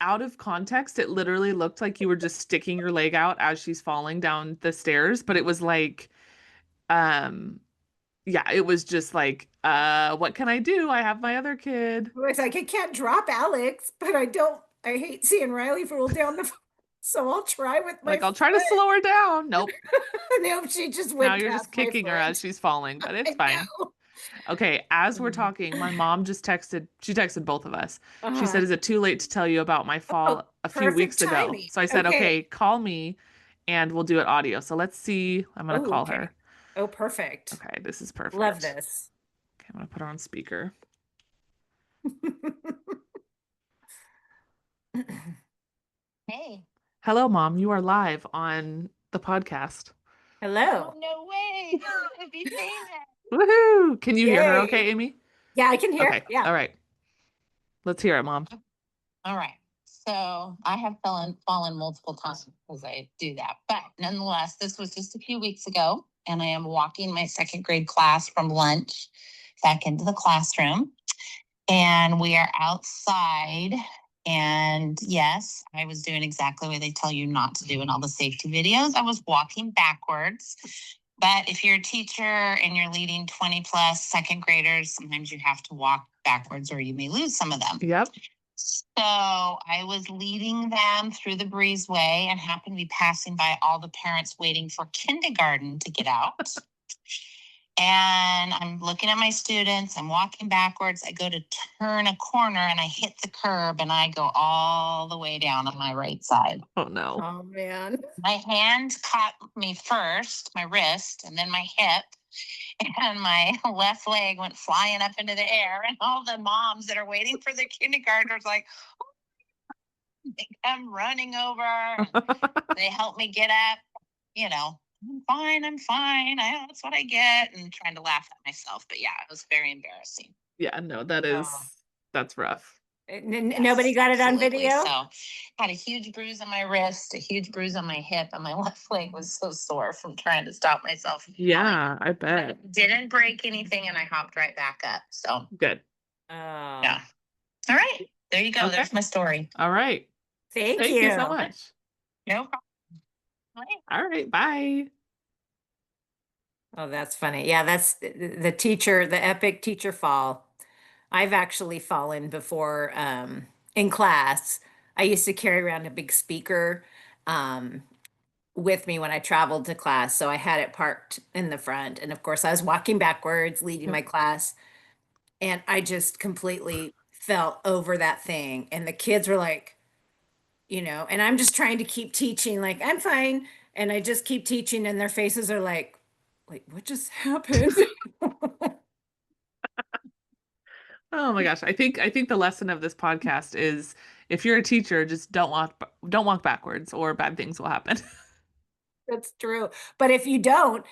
A: out of context, it literally looked like you were just sticking your leg out as she's falling down the stairs, but it was like, um, yeah, it was just like, what can I do? I have my other kid.
B: I was like, I can't drop Alex, but I hate seeing Riley roll down so I'll try with my
A: Like, I'll try to
B: foot.
A: slow her down. Nope.
B: No, she just
A: Now
B: went
A: you're
B: past
A: just
B: my
A: kicking her as
B: foot.
A: she's falling, but
B: I
A: it's fine.
B: know.
A: Okay, as we're talking, my mom just she texted both of us. She said,
B: Uh-huh.
A: "Is it too late to tell you about my
B: Oh,
A: fall a few
B: perfect
A: weeks ago?"
B: timing.
A: So I said,
B: Okay.
A: "Okay, call me and we'll do it audio. So let's see. I'm gonna
B: Oh,
A: call
B: okay.
A: her.
B: Oh, perfect.
A: Okay, this is
B: Love
A: perfect.
B: this.
A: Okay, I'm gonna put her on speaker.
D: Hey.
A: Hello, Mom. You are live on the podcast.
B: Hello.
D: Oh, no way. I'd be saying that.
A: Woohoo! Can you hear her
B: Yay.
A: okay, Amy?
B: Yeah, I can hear.
A: Okay.
B: Yeah.
A: All right. Let's hear it, Mom.
D: All right. So I have fallen multiple times because I do that. But nonetheless, this was just a few weeks ago, and I am walking my second grade class from lunch back into the classroom. And we are outside. And yes, I was doing exactly what they tell you not to do in all the safety videos. I was walking backwards. But if you're a teacher and you're leading 20 plus second graders, sometimes you have to walk backwards or you may lose some of them.
A: Yep.
D: So I was leading them through the breezeway and happened to be passing by all the parents waiting for kindergarten to get out. And I'm looking at my students, I'm walking backwards. I go to turn a corner and I hit the curb and I go all the way down on my right side.
A: Oh no.
B: Oh, man.
D: My hand caught me first, my wrist, and then my hip. And my left leg went flying up into the air. And all the moms that are waiting for their kindergartners, like, they come running over. And they help me get up. You know, I'm fine. I'm fine. That's what I get. And trying to laugh at myself. But yeah, it was very embarrassing.
A: Yeah, no, that's rough.
B: Nobody got it on
D: Absolutely.
B: video?
D: So had a huge bruise on my wrist, a huge bruise on my hip, and my left leg was so sore from trying to stop myself from falling.
A: Yeah, I
D: But
A: bet.
D: didn't break anything and I hopped right back up. So
A: Good.
B: Oh.
D: yeah. All right. There you go.
A: Okay.
D: There's my story.
A: All right.
B: Thank
A: Thank you so much.
D: No problem. All right.
A: All right. Bye.
B: Oh, that's funny. Yeah, that's the teacher, the epic teacher fall. I've actually fallen before in class. I used to carry around a big speaker with me when I traveled to class. So I had it parked in the front. And of course, I was walking backwards, leading my class. And I just completely fell over that thing. And the kids were like, and I'm just trying to keep teaching, like, I'm fine. And I just keep teaching, and their faces are like, what just happened?
A: Oh my gosh. I think the lesson of this podcast is if you're a teacher, just don't walk backwards or bad things will happen.
B: That's true. But if you don't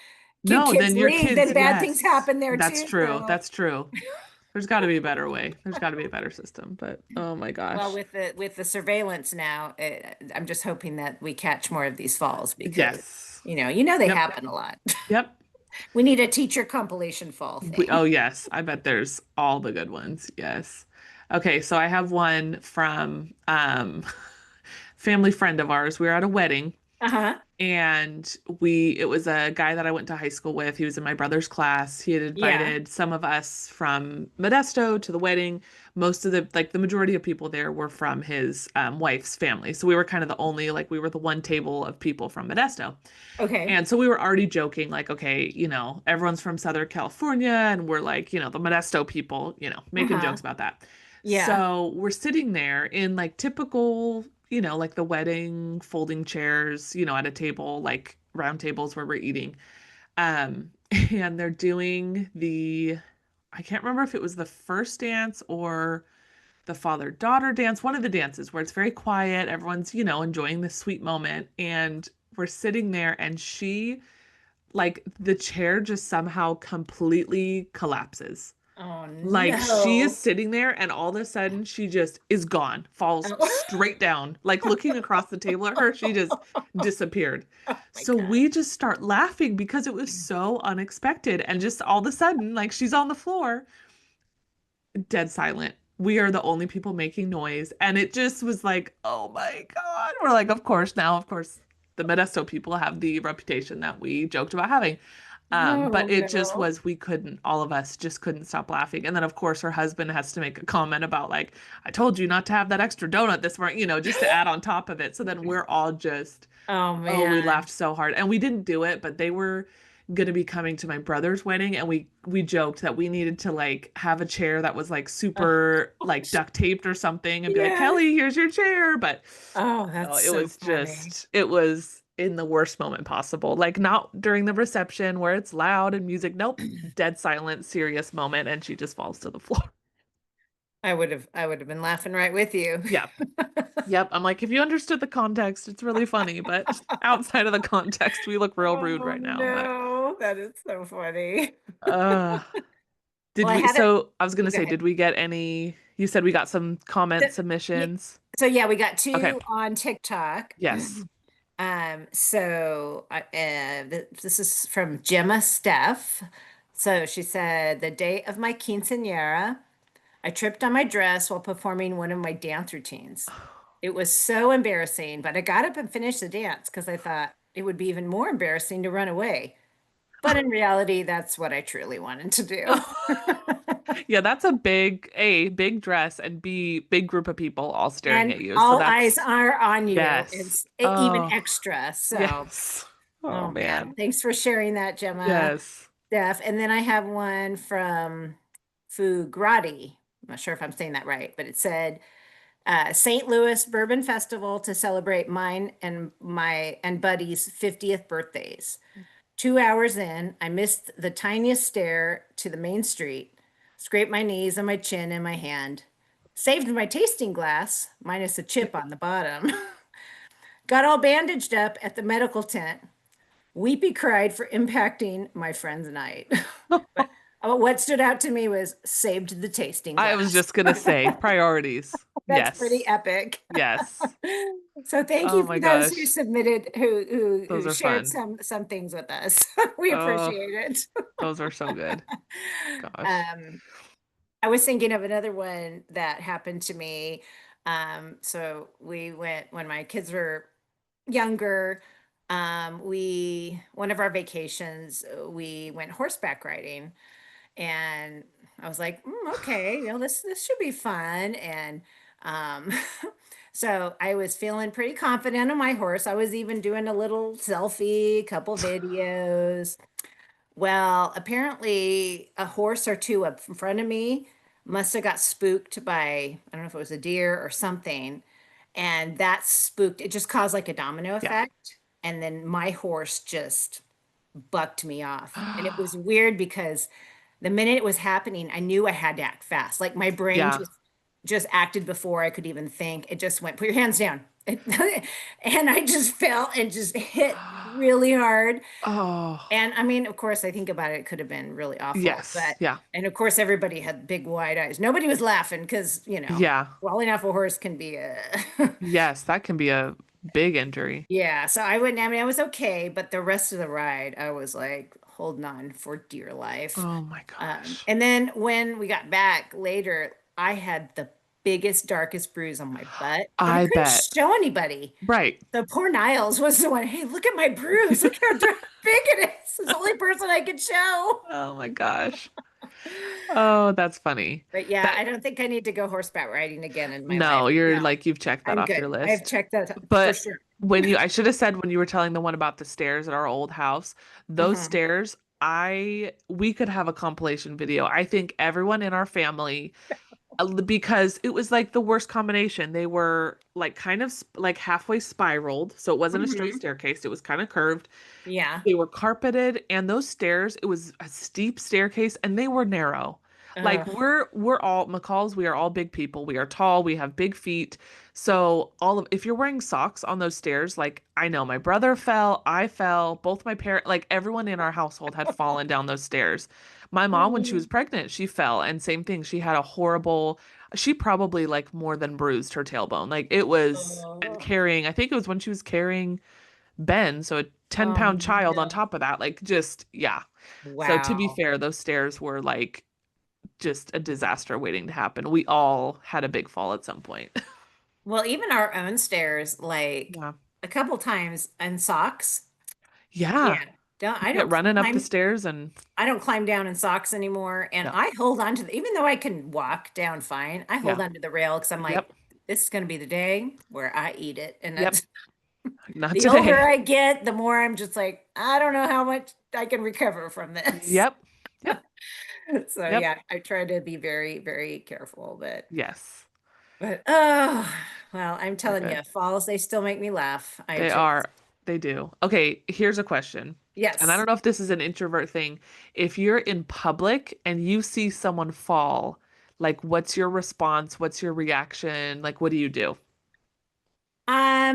B: keep
A: No,
B: kids
A: then your
B: lead,
A: kids,
B: then bad things
A: yes.
B: happen there
A: That's
B: too.
A: true. That's true. There's got to be a better way. There's got to be a better system, but oh my gosh.
B: Well, with the surveillance now, I'm just hoping that we catch more of these falls because
A: Yes.
B: they
A: Yep.
B: happen a lot.
A: Yep.
B: We need a teacher compilation fall thing.
A: Oh yes, I bet there's all the good ones. Yes. Okay, so I have one from family friend of ours. We were at a wedding
B: Uh-huh.
A: and it was a guy that I went to high school with. He was in my brother's class. He had
B: Yeah.
A: invited some of us from Modesto to the wedding. Most of the majority of people there were from his wife's family. So we were kind of we were the one table of people from Modesto.
B: Okay.
A: And so we were already joking, like, okay, everyone's from Southern California, and we're like, the Modesto people, making
B: Uh-huh.
A: jokes about that.
B: Yeah.
A: So we're sitting there in like typical, like the wedding folding chairs, at a table, like round tables where we're eating. And they're doing I can't remember if it was the first dance or the father-daughter dance, one of the dances where it's very quiet, everyone's, enjoying this sweet moment. And we're sitting there and the chair just somehow completely collapses.
B: Oh
A: Like she
B: no.
A: is sitting there and all of a sudden she just is gone, falls
B: Oh.
A: straight down. Like looking across the table at her, she just disappeared.
B: Oh my
A: So
B: God.
A: we just start laughing because it was so unexpected. And just all of a sudden, like she's on the floor, dead silent. We are the only people making noise. And it just was like, oh my God. We're like, of course, the Modesto people have the reputation that we joked about having.
B: Oh
A: But it just
B: no.
A: was, all of us just couldn't stop laughing. And then, of course, her husband has to make a comment about, like, I told you not to have that extra donut this morning, just to add on top of it. So then we're all just,
B: Oh
A: oh, we
B: man.
A: laughed so hard. And we didn't do it, but they were going to be coming to my brother's wedding. And we joked that we needed to, like, have a chair that was, like, super, like, duct taped or something and be like,
B: Yeah.
A: Kelly, here's your chair. But
B: Oh,
A: no,
B: that's
A: it
B: so
A: was
B: funny.
A: just, it was in the worst moment possible. Like not during the reception where it's loud and music. Nope. Dead silent, serious moment, and she just falls to the floor.
B: I would have been laughing right with you.
A: Yeah. Yep. I'm like, if you understood the context, it's really funny, but outside of the context, we look real rude
B: Oh
A: right now. But
B: no, that is so funny.
A: uh did
B: Well, I
A: we
B: had it.
A: so I was
B: You
A: gonna
B: go
A: say,
B: ahead.
A: did we get any, you said we got some comment
B: The- yeah,
A: submissions.
B: So yeah, we got
A: Okay.
B: two on TikTok.
A: Yes.
B: So this is from Gemma Steph. So she said, the day of my quinceañera, I tripped on my dress while performing one of my dance routines. It was so embarrassing, but I got up and finished the dance because I thought it would be even more embarrassing to run away. But in reality, that's what I truly wanted to do.
A: Yeah, that's big dress, and B, big group of people all staring
B: And
A: at you. So
B: all eyes
A: that's,
B: are on you.
A: yes.
B: It's even
A: Oh,
B: extra. So,
A: yes. Oh
B: oh man,
A: man.
B: thanks for sharing that, Gemma.
A: Yes.
B: Steph. And then I have one from Fugrati. I'm not sure if I'm saying that right, but it said St. Louis Bourbon Festival to celebrate mine and my and Buddy's 50th birthdays. 2 hours in, I missed the tiniest stair to the main street, scraped my knees and my chin in my hand, saved my tasting glass, minus a chip on the bottom, got all bandaged up at the medical tent, weepy cried for impacting my friend's night. But what stood out to me was saved the tasting
A: I was
B: glass.
A: just gonna say priorities.
B: That's pretty
A: Yes.
B: epic.
A: Yes.
B: So thank
A: Oh
B: you for
A: my
B: those who
A: gosh.
B: submitted,
A: Those
B: who
A: are
B: shared
A: fun.
B: some things with us. We
A: Oh,
B: appreciate it.
A: those are so good. Gosh.
B: Um, I was thinking of another one that happened to me. So we went when my kids were younger. We one of our vacations, we went horseback riding, and I was like, okay, this should be fun. And um, so I was feeling pretty confident on my horse. I was even doing a little selfie, couple videos. Well, apparently a horse or two up in front of me must have got spooked by, I don't know if it was a deer or something. And that spooked, it just caused like a domino
A: Yeah.
B: effect. And then my horse just bucked me off. And it was weird because the minute it was happening, I knew I had to act fast. Like my brain
A: Yeah.
B: just acted before I could even think. It just went, put your hands down. And I just fell and just hit really hard.
A: Oh,
B: And I mean, of course, I think about it, it could have been really awful,
A: yes.
B: but
A: Yeah.
B: and of course, everybody had big wide eyes. Nobody was laughing because,
A: Yeah.
B: falling off a horse can be a
A: Yes, that can be a big injury.
B: yeah. So I mean, I was okay, but the rest of the ride, I was like holding on for dear life.
A: Oh my gosh.
B: And then when we got back later, I had the biggest, darkest bruise on my butt, and I
A: I
B: couldn't
A: bet.
B: show anybody.
A: Right.
B: So poor Niles was the one, hey, look at my bruise. Look how big it is. It's the only person I could show.
A: Oh my gosh. Oh, that's funny.
B: But yeah,
A: That,
B: I don't think I need to go horseback riding again in my life.
A: no, you're
B: No,
A: like, you've checked that
B: I'm
A: off your
B: good. I've
A: list.
B: checked that for
A: But
B: sure.
A: I should have said when you were telling the one about the stairs at our old house, those
B: Mhm.
A: stairs, we could have a compilation video. I think everyone in our family, because it was like the worst combination. They were like kind of like halfway spiraled, so it wasn't a straight
B: Mhm.
A: staircase, it was kind of curved.
B: Yeah.
A: They were carpeted, and those stairs, it was a steep staircase, and they were narrow. Like
B: Ugh.
A: we're all McCalls, we are all big people. We are tall, we have big feet. So if you're wearing socks on those stairs, like I know my brother fell, I fell, both my parents, like everyone in our household had fallen down those stairs. My mom, when she was
B: Mm.
A: pregnant, she fell, and same thing. She had a horrible, she probably like more than bruised her tailbone. Like it was, and
B: Oh,
A: carrying, I think it was when she was carrying Ben, so a 10-pound child on
B: no.
A: top of that, like just, yeah. So to be
B: Wow.
A: fair, those stairs were like just a disaster waiting to happen. We all had a big fall at some point.
B: Well, even our own stairs, like
A: Yeah.
B: a couple times in socks.
A: Yeah.
B: Yeah. Don't
A: You
B: I
A: get
B: don't
A: running up the
B: climb
A: stairs and
B: I don't climb down in socks anymore. And
A: no.
B: I hold on to even though I can walk down fine, I hold
A: Yeah.
B: on to the rail because I'm like,
A: Yep.
B: this is gonna be the day where I eat it. And
A: Yep.
B: that's
A: Not
B: the older
A: today.
B: I get, the more I'm just like, I don't know how much I can recover from this.
A: Yep. Yep.
B: So
A: Yep.
B: yeah, I try to be very, very careful,
A: Yes.
B: but oh well, I'm
A: They're
B: telling
A: good.
B: you, falls, they still make me laugh. I
A: They
B: just
A: are. They do. Okay, here's a question. And I
B: Yes.
A: don't know if this is an introvert thing. If you're in public and you see someone fall, like what's your response? What's your reaction? Like what do you do?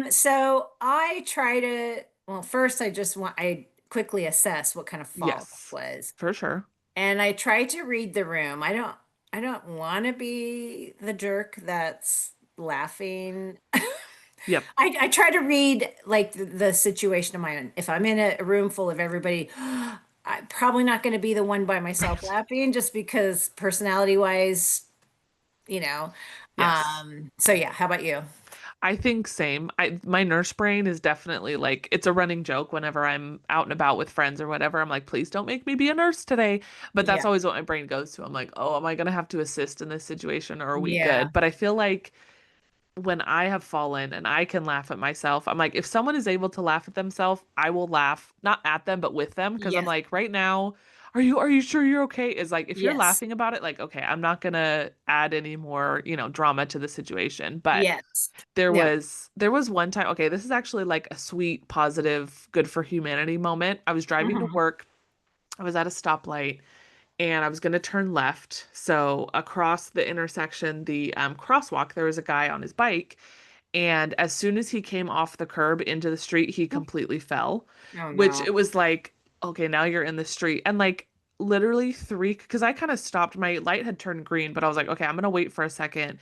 B: So I try to, well, first I quickly assess what kind of fall it
A: Yes,
B: was.
A: for sure.
B: And I try to read the room. I don't want to be the jerk that's laughing.
A: Yep.
B: I try to read like the situation of my own. If I'm in a room full of everybody, I'm probably not going to be the one by myself
A: Right.
B: laughing just because personality wise, you know.
A: Yes.
B: So yeah, how about you?
A: I think same. My nurse brain is definitely like it's a running joke whenever I'm out and about with friends or whatever. I'm like, please don't make me be a nurse today. But that's
B: Yeah.
A: always what my brain goes to. I'm like, oh, am I gonna have to assist in this situation or are we
B: Yeah.
A: good? But I feel like when I have fallen and I can laugh at myself, I'm like, if someone is able to laugh at themselves, I will laugh not at them, but with them. Because I'm
B: Yes.
A: like, right now, are you sure you're okay? Is like if you're
B: Yes.
A: laughing about it, like, okay, I'm not gonna add any more, drama to the situation. But
B: Yes.
A: there
B: No.
A: was there was one time, okay, this is actually like a sweet, positive, good for humanity moment. I was driving to
B: Hmm.
A: work. I was at a stoplight and I was going to turn left. So across the intersection, the crosswalk, there was a guy on his bike. And as soon as he came off the curb into the street, he completely fell,
B: Oh
A: which
B: no.
A: it was like, okay, now you're in the street. And like literally three, because I kind of stopped, my light had turned green, but I was like, okay, I'm going to wait for a second.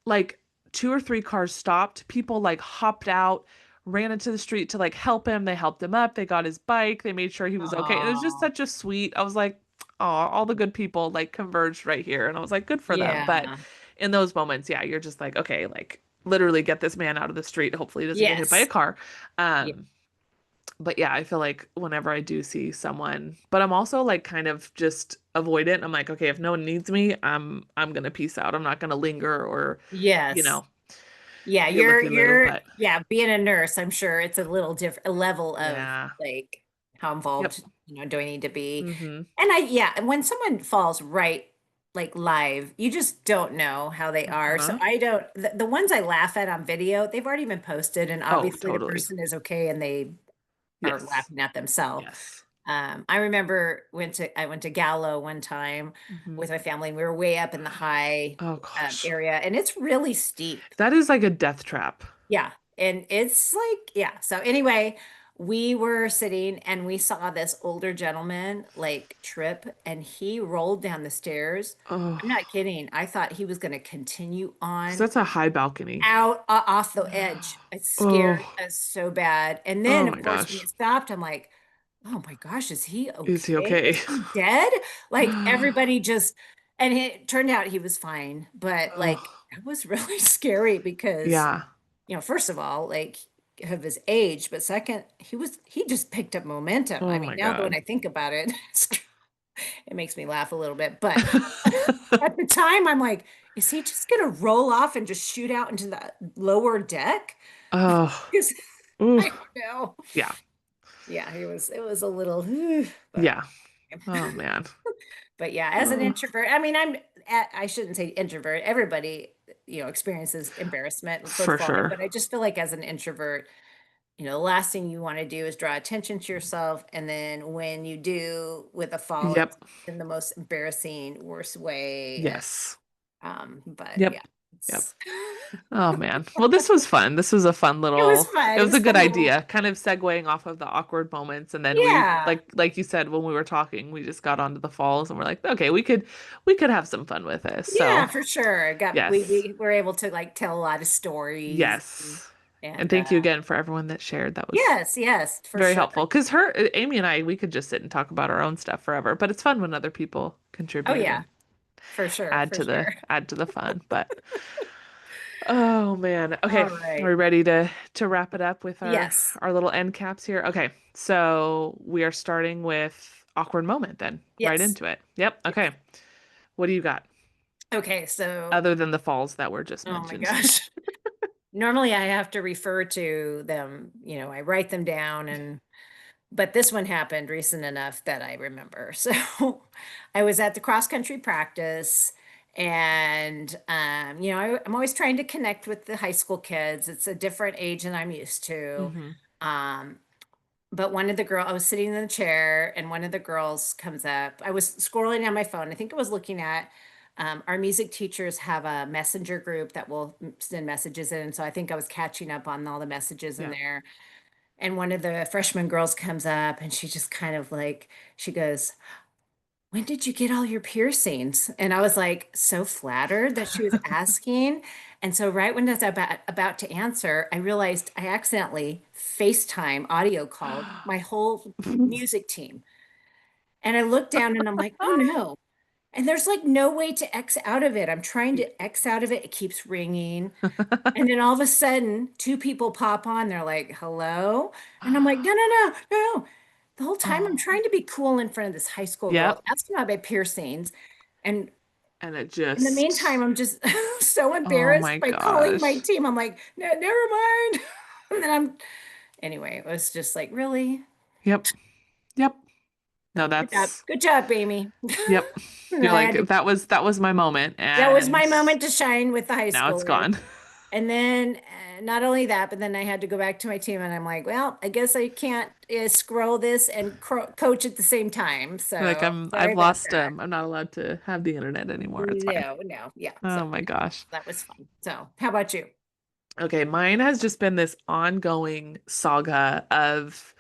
A: Like two or three cars stopped. People like hopped out, ran into the street to like help him. They helped him up. They got his bike. They made sure he was okay. And it was just
B: Oh,
A: such a sweet. I was like, oh, all the good people like converged right here. And I was like, good for them. But
B: yeah.
A: in those moments, yeah, you're just like, okay, like literally get this man out of the street. Hopefully he doesn't get hit by a
B: Yes.
A: car.
B: Yeah.
A: Um, but yeah, I feel like whenever I do see someone, but I'm also like kind of just avoidant. I'm like, okay, if no one needs me, I'm gonna peace out. I'm not gonna linger or, you
B: Yes.
A: know,
B: Yeah,
A: be a looky loo. But
B: yeah, being a nurse, I'm sure it's a little different, a level of
A: yeah,
B: like how
A: yep,
B: involved, do I need to be?
A: mm-hmm.
B: And yeah, and when someone falls right like live, you just don't know how they are. So
A: Uh-huh.
B: I don't, the ones I laugh at on video, they've already been posted and
A: Oh,
B: obviously the
A: totally.
B: person is okay and they are
A: Yes,
B: laughing at themselves.
A: yes.
B: I remember I went to Gallo one time
A: Hmm.
B: with my family. We were way up in the high
A: Oh gosh,
B: area and it's really steep.
A: that is like a death trap.
B: Yeah. And it's like, yeah. So anyway, we were sitting and we saw this older gentleman like trip and he rolled down the stairs. I'm
A: Oh,
B: not kidding. I thought he was going to continue
A: because
B: on
A: that's a high balcony.
B: out off the edge. It scared
A: Oh,
B: us so bad. And then,
A: oh
B: of
A: my
B: course, when
A: gosh,
B: it stopped, I'm like, oh my gosh, is he
A: is he
B: okay?
A: okay?
B: Is he dead? Like everybody just, and it turned out he was fine. But like,
A: Oh,
B: it was really scary because
A: yeah.
B: first of all, like of his age, but second, he just picked up momentum. I
A: Oh
B: mean,
A: my
B: now that when
A: God.
B: I think about it, it makes me laugh a little bit. But at the time, I'm like, is he just gonna roll off and just shoot out into the lower deck?
A: Oh,
B: Because
A: ooh,
B: I don't know.
A: yeah,
B: Yeah, it was a little, but
A: yeah. Oh man.
B: but yeah, as an
A: Oh,
B: introvert, I mean, I shouldn't say introvert. Everybody, experiences embarrassment with
A: for
B: falling,
A: sure.
B: but I just feel like as an introvert, the last thing you want to do is draw attention to yourself. And then when you do with a fall, it's
A: Yep.
B: in the most embarrassing, worst way. And
A: Yes.
B: but
A: Yep.
B: yeah,
A: Yep.
B: it's
A: Oh man. Well, this was fun. This was a fun
B: it was
A: little,
B: fun.
A: it
B: It
A: was
B: was
A: a good
B: fun little,
A: idea, kind of segueing off of the awkward moments. And then we,
B: yeah,
A: like you said, when we were talking, we just got onto the falls and we're like, okay, we could have some fun with this.
B: yeah,
A: So
B: for sure.
A: yes.
B: We were able to like tell a lot of stories
A: Yes. And
B: and
A: thank you again for everyone that shared. That was
B: yes, yes, for
A: very
B: sure.
A: helpful. Because Amy and I, we could just sit and talk about our own stuff forever, but it's fun when other people
B: Oh
A: contribute
B: yeah,
A: and
B: for sure,
A: add
B: for
A: to the
B: sure.
A: add to the fun. But oh man. Okay.
B: All
A: Are
B: right.
A: we ready to wrap it up with our
B: Yes.
A: our little end caps here? Okay. So we are starting with awkward moment then. Right
B: Yes.
A: into it. Yep. Okay. What do you got?
B: Okay, so
A: Other than the falls that were just
B: oh my
A: mentioned.
B: gosh. Normally I have to refer to them, I write them down but this one happened recent enough that I remember. So I was at the cross country practice and I'm always trying to connect with the high school kids. It's a different age than I'm used to.
A: Hmm.
B: Um but one of the girl, I was sitting in the chair and one of the girls comes up. I was scrolling on my phone. I think I was looking at our music teachers have a messenger group that will send messages in. So I think I was catching up on all the messages in
A: Yeah.
B: there. And one of the freshman girls comes up and she just kind of like, she goes, when did you get all your piercings? And I was like so flattered that she was asking. And so right when I was about to answer, I realized I accidentally FaceTime audio called my whole music team. And I looked down and I'm like, oh no. And there's like no way to X out of it. I'm trying to X out of it. It keeps ringing. And then all of a sudden, two people pop on. They're like, hello. And I'm like, no, no, no, no. The whole time I'm
A: Oh,
B: trying to be cool in front of this high school girl,
A: yep.
B: asking about my piercings. And
A: And it
B: in the meantime,
A: just,
B: I'm just so
A: oh
B: embarrassed
A: my
B: by calling my
A: gosh.
B: team. I'm like, no, never mind. And then anyway, it was just like, really?
A: Yep. Yep. No,
B: So good job.
A: that's,
B: Good job, Amy.
A: yep.
B: And
A: You're
B: I
A: like,
B: had to,
A: that was my moment.
B: that was
A: And
B: my moment to shine with the high
A: now it's
B: schoolers.
A: gone.
B: And then not only that, but then I had to go back to my team and I'm like, well, I guess I can't scroll this and coach at the same time.
A: Like
B: So sorry
A: I've
B: about
A: lost,
B: that.
A: I'm not allowed to have the internet anymore. It's fine.
B: No, no, yeah. So
A: Oh my gosh.
B: that was fun. So how about you?
A: Okay, mine has just been this ongoing saga of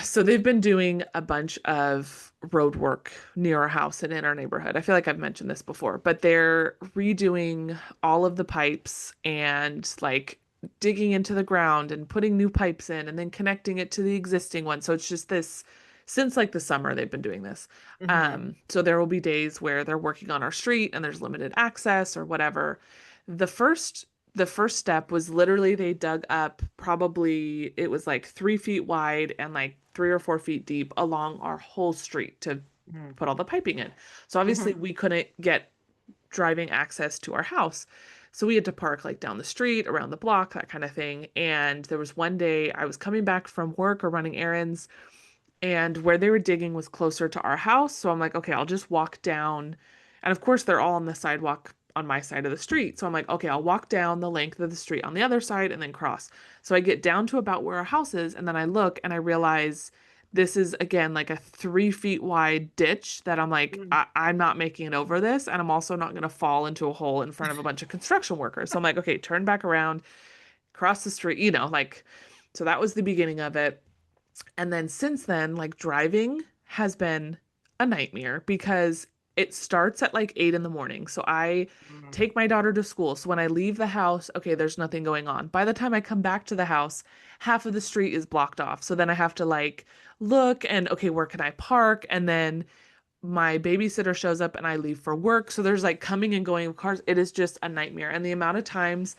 A: so they've been doing a bunch of road work near our house and in our neighborhood. I feel like I've mentioned this before, but they're redoing all of the pipes and like digging into the ground and putting new pipes in and then connecting it to the existing one. So it's just this since like the summer they've been doing this.
B: Hmm.
A: So there will be days where they're working on our street and there's limited access or whatever. The first the first step was literally they dug up probably it was like 3 feet wide and like 3 or 4 feet deep along our whole street to
B: Hmm.
A: put all the piping in. So
B: Hmm.
A: obviously we couldn't get driving access to our house. So we had to park like down the street, around the block, that kind of thing. And there was one day I was coming back from work or running errands and where they were digging was closer to our house. So I'm like, okay, I'll just walk down. And of course, they're all on the sidewalk on my side of the street. So I'm like, okay, I'll walk down the length of the street on the other side and then cross. So I get down to about where our house is, and then I look and I realize this is again like a 3 feet wide ditch that I'm like, I'm not making it over this. And I'm also not going to fall into a hole in front of a bunch of construction workers. So I'm like, okay, turn back around, cross the street, like, so that was the beginning of it. And then since then, like driving has been a nightmare because it starts at like 8 in the morning. So I take my daughter to school. So when I leave the house, okay, there's nothing going on. By the time I come back to the house, half of the street is blocked off. So then I have to like look and okay, where can I park? And then my babysitter shows up and I leave for work. So there's like coming and going of cars. It is just a nightmare. And the amount of times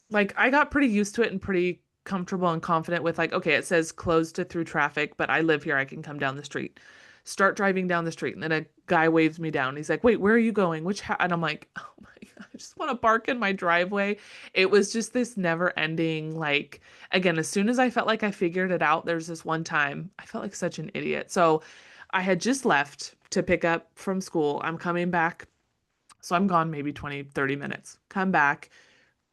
A: like I got pretty used to it and pretty comfortable and confident with like, okay, it says closed to through traffic, but I live here, I can come down the street. Start driving down the street, and then a guy waves me down. He's like, "Wait, where are you going? And I'm like, "Oh my God, I just want to park in my driveway." It was just this never-ending like again, as soon as I felt like I figured it out, there's this one time I felt like such an idiot. So I had just left to pick up from school. I'm coming back. So I'm gone maybe 20, 30 minutes. Come back,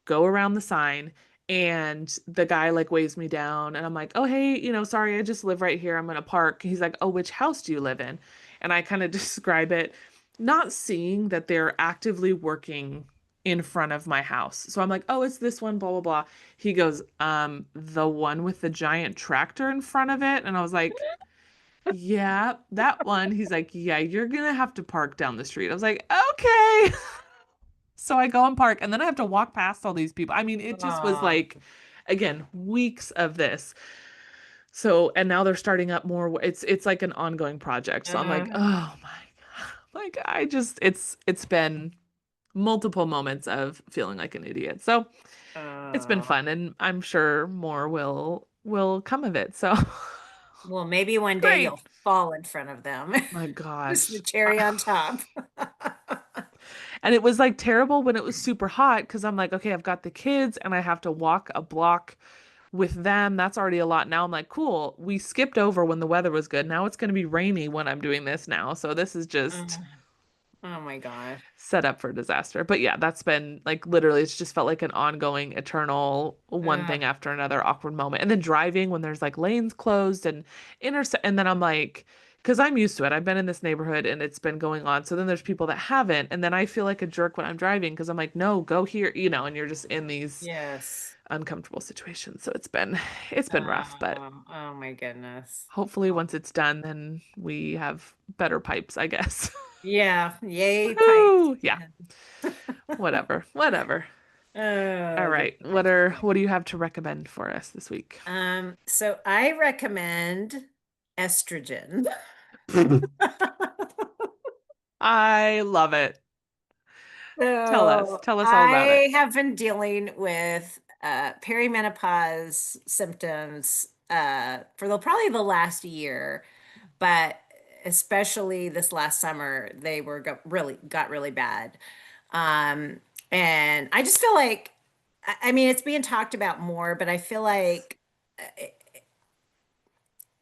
A: go around the sign, and the guy like waves me down and I'm like, "Oh, hey, sorry, I just live right here. I'm gonna park." He's like, "Oh, which house do you live in?" And I kind of describe it, not seeing that they're actively working in front of my house. So I'm like, "Oh, it's this one, blah blah blah." He goes, the one with the giant tractor in front of it." And I was like, "Yeah, that one." He's like, "Yeah, you're gonna have to park down the street." I was like, "Okay." So I go and park, and then I have to walk past all these people. I mean, it just was
B: Oh.
A: like, again, weeks of this. So, and now they're starting up more. It's like an ongoing project. So I'm like,
B: Mhm.
A: oh my God. Like I just it's been multiple moments of feeling like an idiot. So it's been
B: Oh.
A: fun, and I'm sure more will come of it. So
B: Well, maybe one day
A: great.
B: you'll fall in front of them.
A: My
B: Just the
A: gosh.
B: cherry on top.
A: And it was like terrible when it was super hot because I'm like, okay, I've got the kids and I have to walk a block with them. That's already a lot. Now I'm like, cool. We skipped over when the weather was good. Now it's going to be rainy when I'm doing this now. So this is just
B: Mm. Oh my gosh.
A: Set up for disaster. But yeah, that's been like literally, it's just felt like an ongoing, eternal one
B: Ugh.
A: thing after another awkward moment. And then driving when there's like lanes closed and intersect, and then I'm like, because I'm used to it. I've been in this neighborhood and it's been going on. So then there's people that haven't, and then I feel like a jerk when I'm driving because I'm like, no, go here, and you're just in these
B: Yes.
A: uncomfortable situations. So it's been rough, but
B: Oh my goodness.
A: hopefully once it's done, then we have better pipes, I guess.
B: Yeah. Yay, pipes.
A: Woo! Yeah, whatever, whatever. All
B: Oh
A: right.
B: goodness.
A: What do you have to recommend for us this week?
B: So I recommend estrogen.
A: I love it. Tell us.
B: So
A: Tell us all about it.
B: I have been dealing with perimenopause symptoms for probably the last year, but especially this last summer, they got really bad. Um, and I just feel like, I mean, it's being talked about more, but I feel like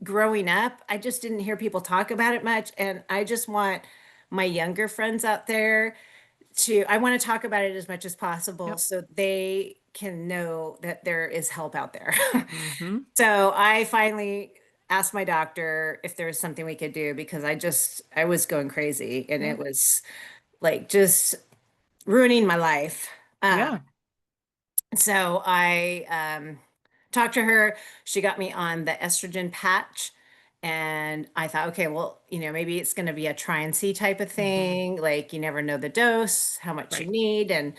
B: growing up, I just didn't hear people talk about it much. And I just want my younger friends out there I want to talk about it as much as possible
A: Yep.
B: so they can know that there is help out there.
A: Mm-hmm.
B: So I finally asked my doctor if there was something we could do because I was going crazy and
A: Yeah.
B: it was like just ruining my life. Uh,
A: Yeah.
B: so I talked to her. She got me on the estrogen patch. And I thought, okay, well, maybe it's going to be a try and see type of
A: Mm-hmm.
B: thing. Like you never know the dose, how much you
A: Right.
B: need.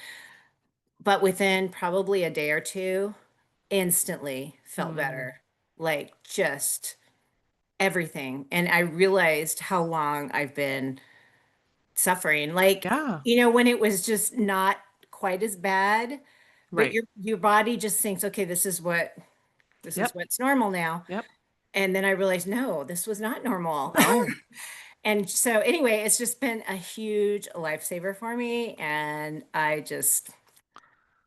B: But within probably a day or two, instantly felt
A: Mm.
B: better. Like just everything. And I realized how long I've been suffering. Like,
A: Yeah.
B: when it was just not quite as bad, but
A: Right.
B: your body just thinks, okay, this is
A: Yep.
B: what's normal now.
A: Yep.
B: And then I realized, no, this was not normal.
A: No.
B: And so anyway, it's just been a huge lifesaver for me. And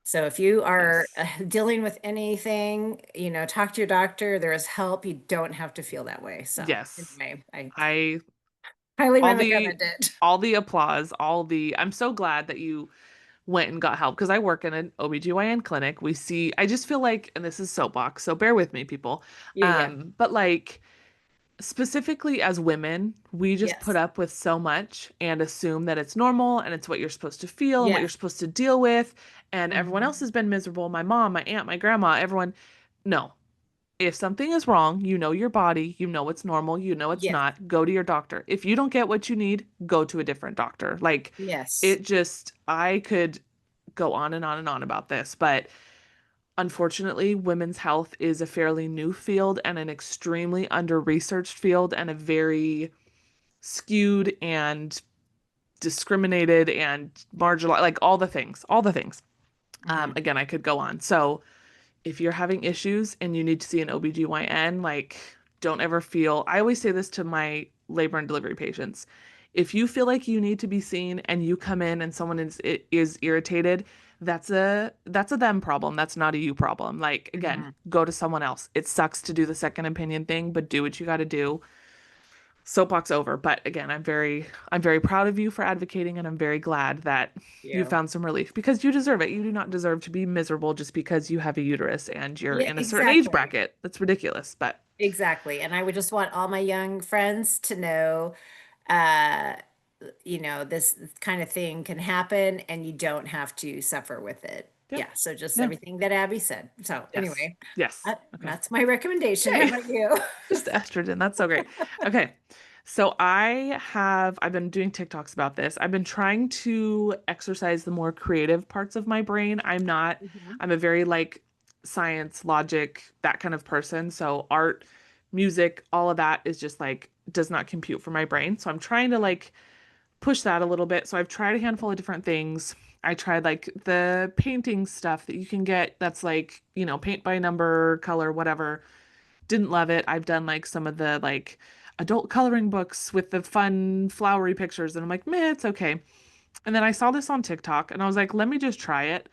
B: so if you are
A: Yes.
B: dealing with anything, talk to your doctor. There is help. You don't have to feel that way. So
A: Yes.
B: anyway, I
A: I
B: highly
A: all the
B: recommend it.
A: all the applause, I'm so glad that you went and got help because I work in an OBGYN clinic. I just feel like, and this is soapbox, so bear with me, people.
B: Yeah, yeah.
A: But like specifically as women, we just put
B: Yes.
A: up with so much and assume that it's normal and it's what you're supposed to feel and what you're
B: Yes.
A: supposed to deal with. And everyone else
B: Mhm.
A: has been miserable. My mom, my aunt, my grandma, everyone. No. If something is wrong, you know your body, you know it's normal, you know it's
B: Yes.
A: not, go to your doctor. If you don't get what you need, go to a different doctor. Like
B: Yes.
A: I could go on and on and on about this, but unfortunately, women's health is a fairly new field and an extremely under-researched field and a very skewed and discriminated and marginalized, like all the things, all the things.
B: Mhm.
A: Again, I could go on. So if you're having issues and you need to see an OBGYN, like don't ever feel, I always say this to my labor and delivery patients. If you feel like you need to be seen and you come in and someone is irritated, that's a them problem. That's not a you problem. Like again,
B: Mhm.
A: go to someone else. It sucks to do the second opinion thing, but do what you got to do. Soapbox over. But again, I'm very proud of you for advocating and I'm very glad that you
B: Yeah.
A: found some relief because you deserve it. You do not deserve to be miserable just because you have a uterus and you're
B: Yeah,
A: in a certain age
B: exactly.
A: bracket. That's ridiculous. But
B: Exactly. And I would just want all my young friends to know, uh, this kind of thing can happen and you don't have to suffer with it.
A: yep.
B: Yeah. So just
A: Yeah.
B: everything that Abby said. So
A: Yes.
B: anyway,
A: Yes. Okay.
B: that's my recommendation. How
A: Yay.
B: about you?
A: Just estrogen. That's so great. Okay. So I've been doing TikToks about this. I've been trying to exercise the more creative parts of my brain.
B: Mhm.
A: I'm a very like science, logic, that kind of person. So art, music, all of that is just like does not compute for my brain. So I'm trying to like push that a little bit. So I've tried a handful of different things. I tried like the painting stuff that you can get that's like, paint by number, color, whatever. Didn't love it. I've done like some of the like adult coloring books with the fun flowery pictures and I'm like, meh, it's okay. And then I saw this on TikTok and I was like, let me just try it.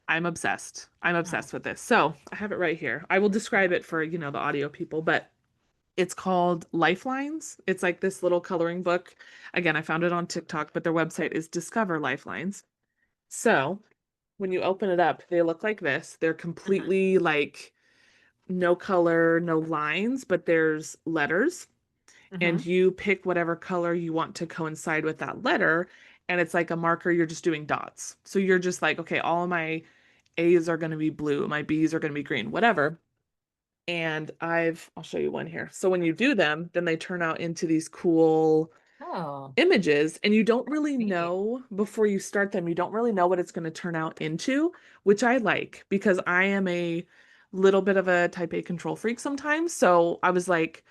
A: I'm obsessed. I'm
B: Oh,
A: obsessed with this. So I have it right here. I will describe it for, the audio people, but It's called Lifelines. It's like this little coloring book. Again, I found it on TikTok, but their website is Discover Lifelines. So when you open it up, they look like this. They're completely like no color, no lines, but there's letters, and you pick whatever color you want to coincide with that letter. And it's like a marker, you're just doing dots. So you're just like, okay, all of my A's are going to be blue, my B's are going to be green, whatever. And I'll show you one here. So when you do them, then they turn out into these cool
B: Oh,
A: images, and you don't really
B: neat.
A: know before you start them, you don't really know what it's going to turn out into, which I like because I am a little bit of a type A control freak sometimes. So I was like,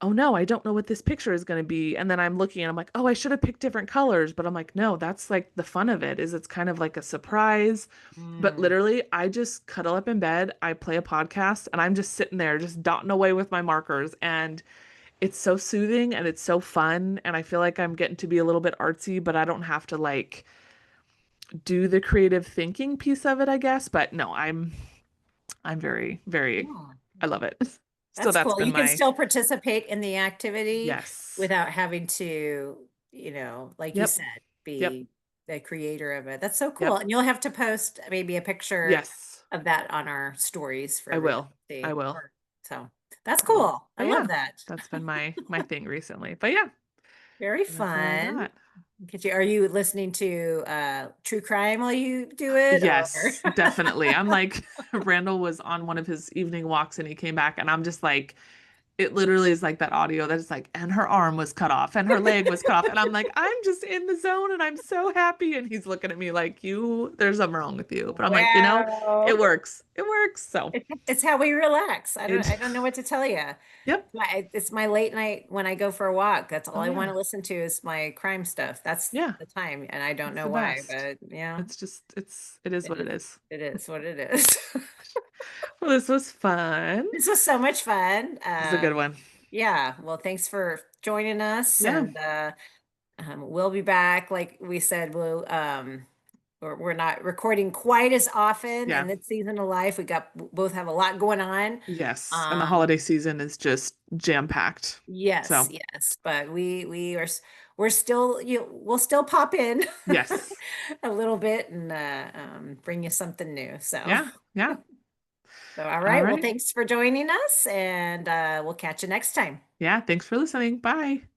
A: oh no, I don't know what this picture is going to be. And then I'm looking and I'm like, oh, I should have picked different colors. But I'm like, no, that's like the fun of it, is it's kind of like a surprise. But
B: Mm.
A: literally, I just cuddle up in bed, I play a podcast, and I'm just sitting there just dotting away with my markers. And it's so soothing and it's so fun. And I feel like I'm getting to be a little bit artsy, but I don't have to like do the creative thinking piece of it, I guess. But no, I'm very, very,
B: Yeah.
A: I love it. So
B: That's
A: that's
B: cool.
A: been
B: You can
A: my,
B: still participate in the activity
A: yes.
B: without having to, like you
A: Yep.
B: said,
A: Yep.
B: be the creator of it. That's so cool.
A: Yep.
B: And you'll have to post maybe a picture
A: Yes.
B: of that on our stories for
A: I
B: everyone
A: will.
B: to
A: I
B: see.
A: will.
B: So that's
A: I will.
B: cool. I
A: But yeah,
B: love that.
A: that's been my thing recently. But yeah,
B: Very
A: that's what I
B: fun.
A: got.
B: Are you listening to true crime while you do it, or?
A: Yes, definitely. I'm like, Randall was on one of his evening walks and he came back and I'm just like, it literally is like that audio that's like, and her arm was cut off and her leg was cut off. And I'm like, I'm just in the zone and I'm so happy. And he's looking at me like, there's something wrong with you. But I'm like,
B: Wow.
A: it works. It works. So
B: It's how we relax.
A: it,
B: I don't know what to tell you.
A: yep.
B: It's my late night when I go for a walk. That's all
A: Oh
B: I want
A: yeah.
B: to listen to is my crime stuff. That's
A: Yeah.
B: the time, and I don't
A: It's
B: know
A: the
B: why,
A: best.
B: but yeah,
A: It is
B: it
A: what it
B: is.
A: is.
B: It is what it is.
A: Well, this was fun.
B: This was so much fun.
A: This is a good one.
B: Yeah. Well, thanks for joining us,
A: Yeah.
B: and we'll be back. Like we said, we're not recording quite as often in
A: Yeah.
B: this season of life. Both have a lot going on.
A: Yes. And the
B: Um,
A: holiday season is just jam-packed.
B: Yes,
A: So,
B: yes, but we're still we'll still pop in
A: yes.
B: a little bit and bring you something new. So
A: Yeah. Yeah.
B: all
A: All
B: right, well,
A: right.
B: thanks for joining us, and we'll catch you next time.
A: Yeah. Thanks for listening. Bye.